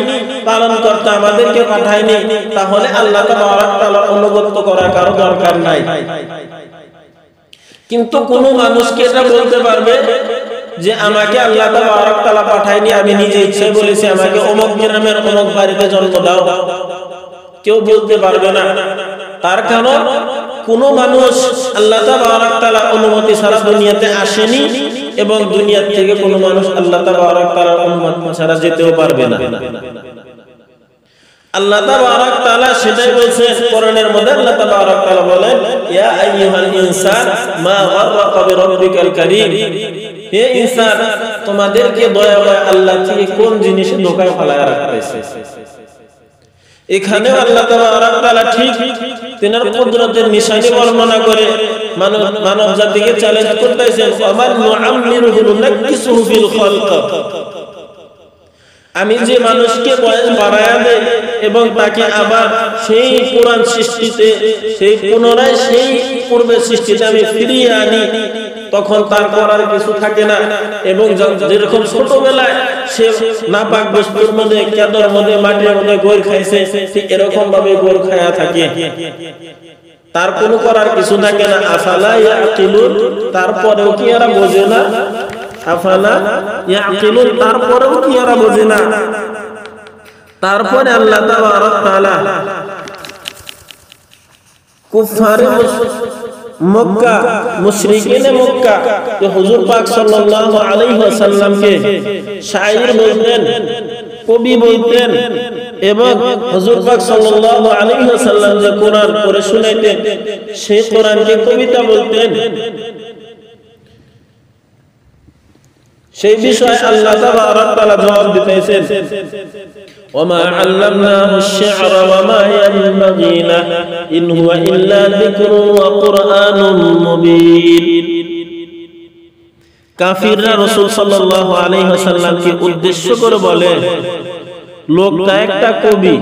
পালন করতে আমাদেরকে পাঠায়নি, তাহলে আল্লাহ তাবারক তাআলার অনুগত করার কারো দরকার নাই। কিন্তু কোন মানুষকে এটা বলতে পারবে যে আমাকে আল্লাহ তাবারক তাআলা পাঠায়নি, আমি নিজে ইচ্ছায় বলেছি আমাকে অমুক গ্রামের অমুক বাড়িতে জন্ম দাও, কেউ বলতে পারবে না। তার কারণ কোন মানুষ আল্লাহ তাবারক তাআলার অনুমতি ছাড়া দুনিয়াতে আসেনি এবং দুনিয়া থেকে কোন মানুষ আল্লাহ তাবারক তাআলার অনুমতি ছাড়া যেতেও পারবে না। আল্লাহ তাবারক তাআলা সেটাই বলেছেন কোরআনের মধ্যে। আল্লাহ তাবারক তাআলা বলেন, ইয়া আইয়ুহাল ইনসান মা গাররাকা বিরাব্বিকাল কারীম, হে ইনসান তোমাদেরকে দয়াময় আল্লাহ থেকে কোন জিনিসে ধোঁকায় ফেলায় রাখতেছে। এখানে আল্লাহ তাবারক তাআলা ঠিক তিনার কুদরতের নিশানি বর্ণনা করে মানব জাতিকে চ্যালেঞ্জ করতেছেন, ওয়ামান নুআম্মিরুহু নুনাক্কিসুহু ফিল খালক, আমি যে মানুষকে বয়স বাড়ায়া দেই এবং তাকে আবার সেই পুরান সৃষ্টিতে, সেই পুনরায় সেই পূর্বের সৃষ্টিতে আমি ফিরিয়ে আনি, তখন তার করার কিছু থাকে না। এবং যেরকম ছোটবেলায় সে নাপাক বস্তুর মধ্যে, কেদর মধ্যে, মাটির মধ্যে গোর খাইছে, ঠিক এরকম ভাবে গোর খায়া থাকে, তার কোনো করার কিছু থাকে না। আফালা ইয়াকিলুন, তারপরেও কি এরা বোঝে না? আফালা ইয়াকিলুন, তারপরেও কি এরা বোঝে না? তারপরে আল্লাহ তাবারক তাআলা কুফারে মক্কা, মুশরিকিনে মক্কা যে হুজুর পাক সাল্লাল্লাহু আলাইহি ওয়াসাল্লামকে শায়র বলতেন, কবি বলতেন, এবং হুজুর পাক সাল্লাল্লাহু আলাইহি ওয়াসাল্লাম যে কোরআন পড়ে শোনাইতেন, সেই কোরআনকে কবিতা বলতেন, সেই বিষয়ে আল্লাহ তাবারক তাআলা জবাব দিতেছেন, ওয়ামা আল্লামনাহু আশ-শি'রা ওয়ামা ইয়ানবাগী লাহু ইন হুয়া ইল্লা যিকরুন ওয়া কুরআনুম মুবিন। কাফিররা রাসূল সাল্লাল্লাহু আলাইহি ওয়াসাল্লামকে উদ্দেশ্য করে বলে, লোকটা একটা কবি।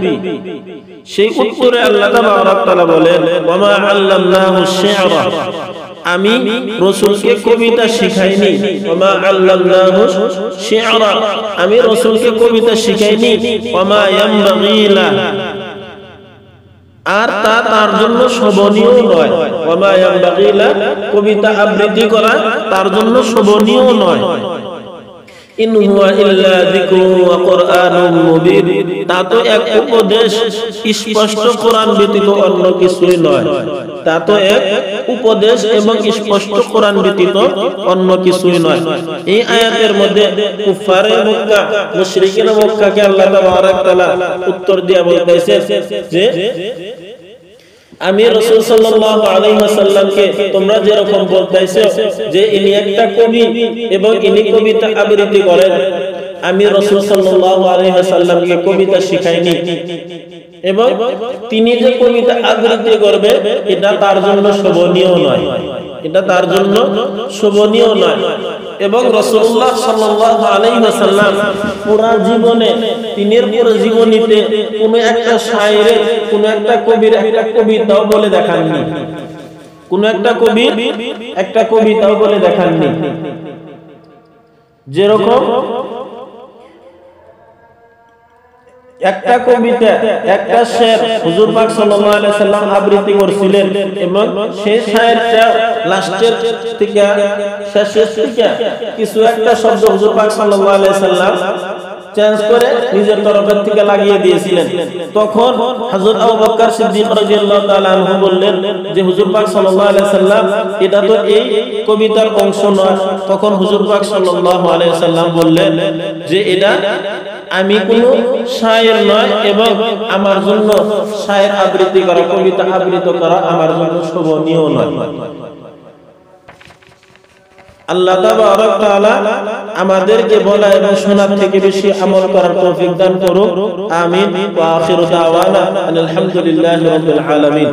সেই উত্তরে আল্লাহ তাবারক তাআলা বলেন, ওয়ামা আল্লামনাহু আশ-শি'রা, আমি রাসূলকে কবিতা শিখাইনি। ওয়ামা আল্লামনাহু শি'রা, আমি রাসূলকে কবিতা শিখাইনি। ওয়ামা ইয়ানবাগী লাহু, আর তা তার জন্য শোভনীয় নয়। ওয়ামা ইয়ানবাগী লাহু, কবিতা আবৃত্তি করা তার জন্য শোভনীয় নয়। ইন হুয়া ইল্লা যিকরুন ওয়া কুরআনুম মুবিন, তা তো এক উপদেশ, স্পষ্ট কোরআন ব্যতীত অন্য কিছুই নয়। তা তো এক উপদেশ এবং স্পষ্ট কোরআন ব্যতীত অন্য কিছুই নয়। এই আয়াতের মধ্যে কুফারে মক্কা, মুশরিকিনে মক্কাকে আল্লাহ তাবারক তাআলা উত্তর দিয়া বলতেছে যে আমি রাসূল সাল্লাল্লাহু আলাইহি ওয়াসাল্লামকে তোমরা যেরকম বলতেছো যে ইনি একটা কবি এবং ইনি কবিতা আবৃত্তি করেন, আমি রাসূল সাল্লাল্লাহু আলাইহি ওয়াসাল্লামকে কবিতা শিখাইনি এবং তিনি যে কবিতা আবৃত্তি করবে এটা তার জন্য শোভনীয় নয়, এটা তার জন্য শোভনীয় নয়। এবং রাসূলুল্লাহ সাল্লাল্লাহু আলাইহি ওয়াসাল্লাম পুরা জীবনে, তিনের পুরো জীবনীতে কোনো একটা শায়েরে, কোনো একটা কবির একটা কবিতাও বলে দেখাননি, কোনো একটা কবির একটা কবিতাও বলে দেখাননি। যেরকম একটা কবিতা, একটা শের হুজুর পাক সাল্লাল্লাহু আলাইহি সাল্লাম আবৃত্তি করেছিলেন এবং সেই শেরটা লাস্টের থেকে শেষের থেকে কিছু একটা শব্দ হুজুর পাক সাল্লাল্লাহু আলাইহি সাল্লাম চেঞ্জ করে নিজের তরফের থেকে লাগিয়ে দিয়েছিলেন। তখন হযরত আবু বকর সিদ্দিক রাদিয়াল্লাহু তাআলা আনহু বললেন যে হুজুর পাক সাল্লাল্লাহু আলাইহি সাল্লাম এটা তো এই কবিতার অংশ নয়। তখন হুজুর পাক সাল্লাল্লাহু আলাইহি সাল্লাম বললেন যে এটা আমি কোনো শায়ের নয় এবং আমার জন্য শায়ের আবৃত্তি করা, কবিতা আবৃত্তি করা আমার জন্য শোভনীয় নয়। আল্লাহ তাবারক তাআলা আমাদেরকে বলা এবং শোনার থেকে বেশি আমল করার তৌফিক দান করুন। আমিন। ওয়া আখিরু দাওয়ানা আলহামদুলিল্লাহি রাব্বিল আলামিন।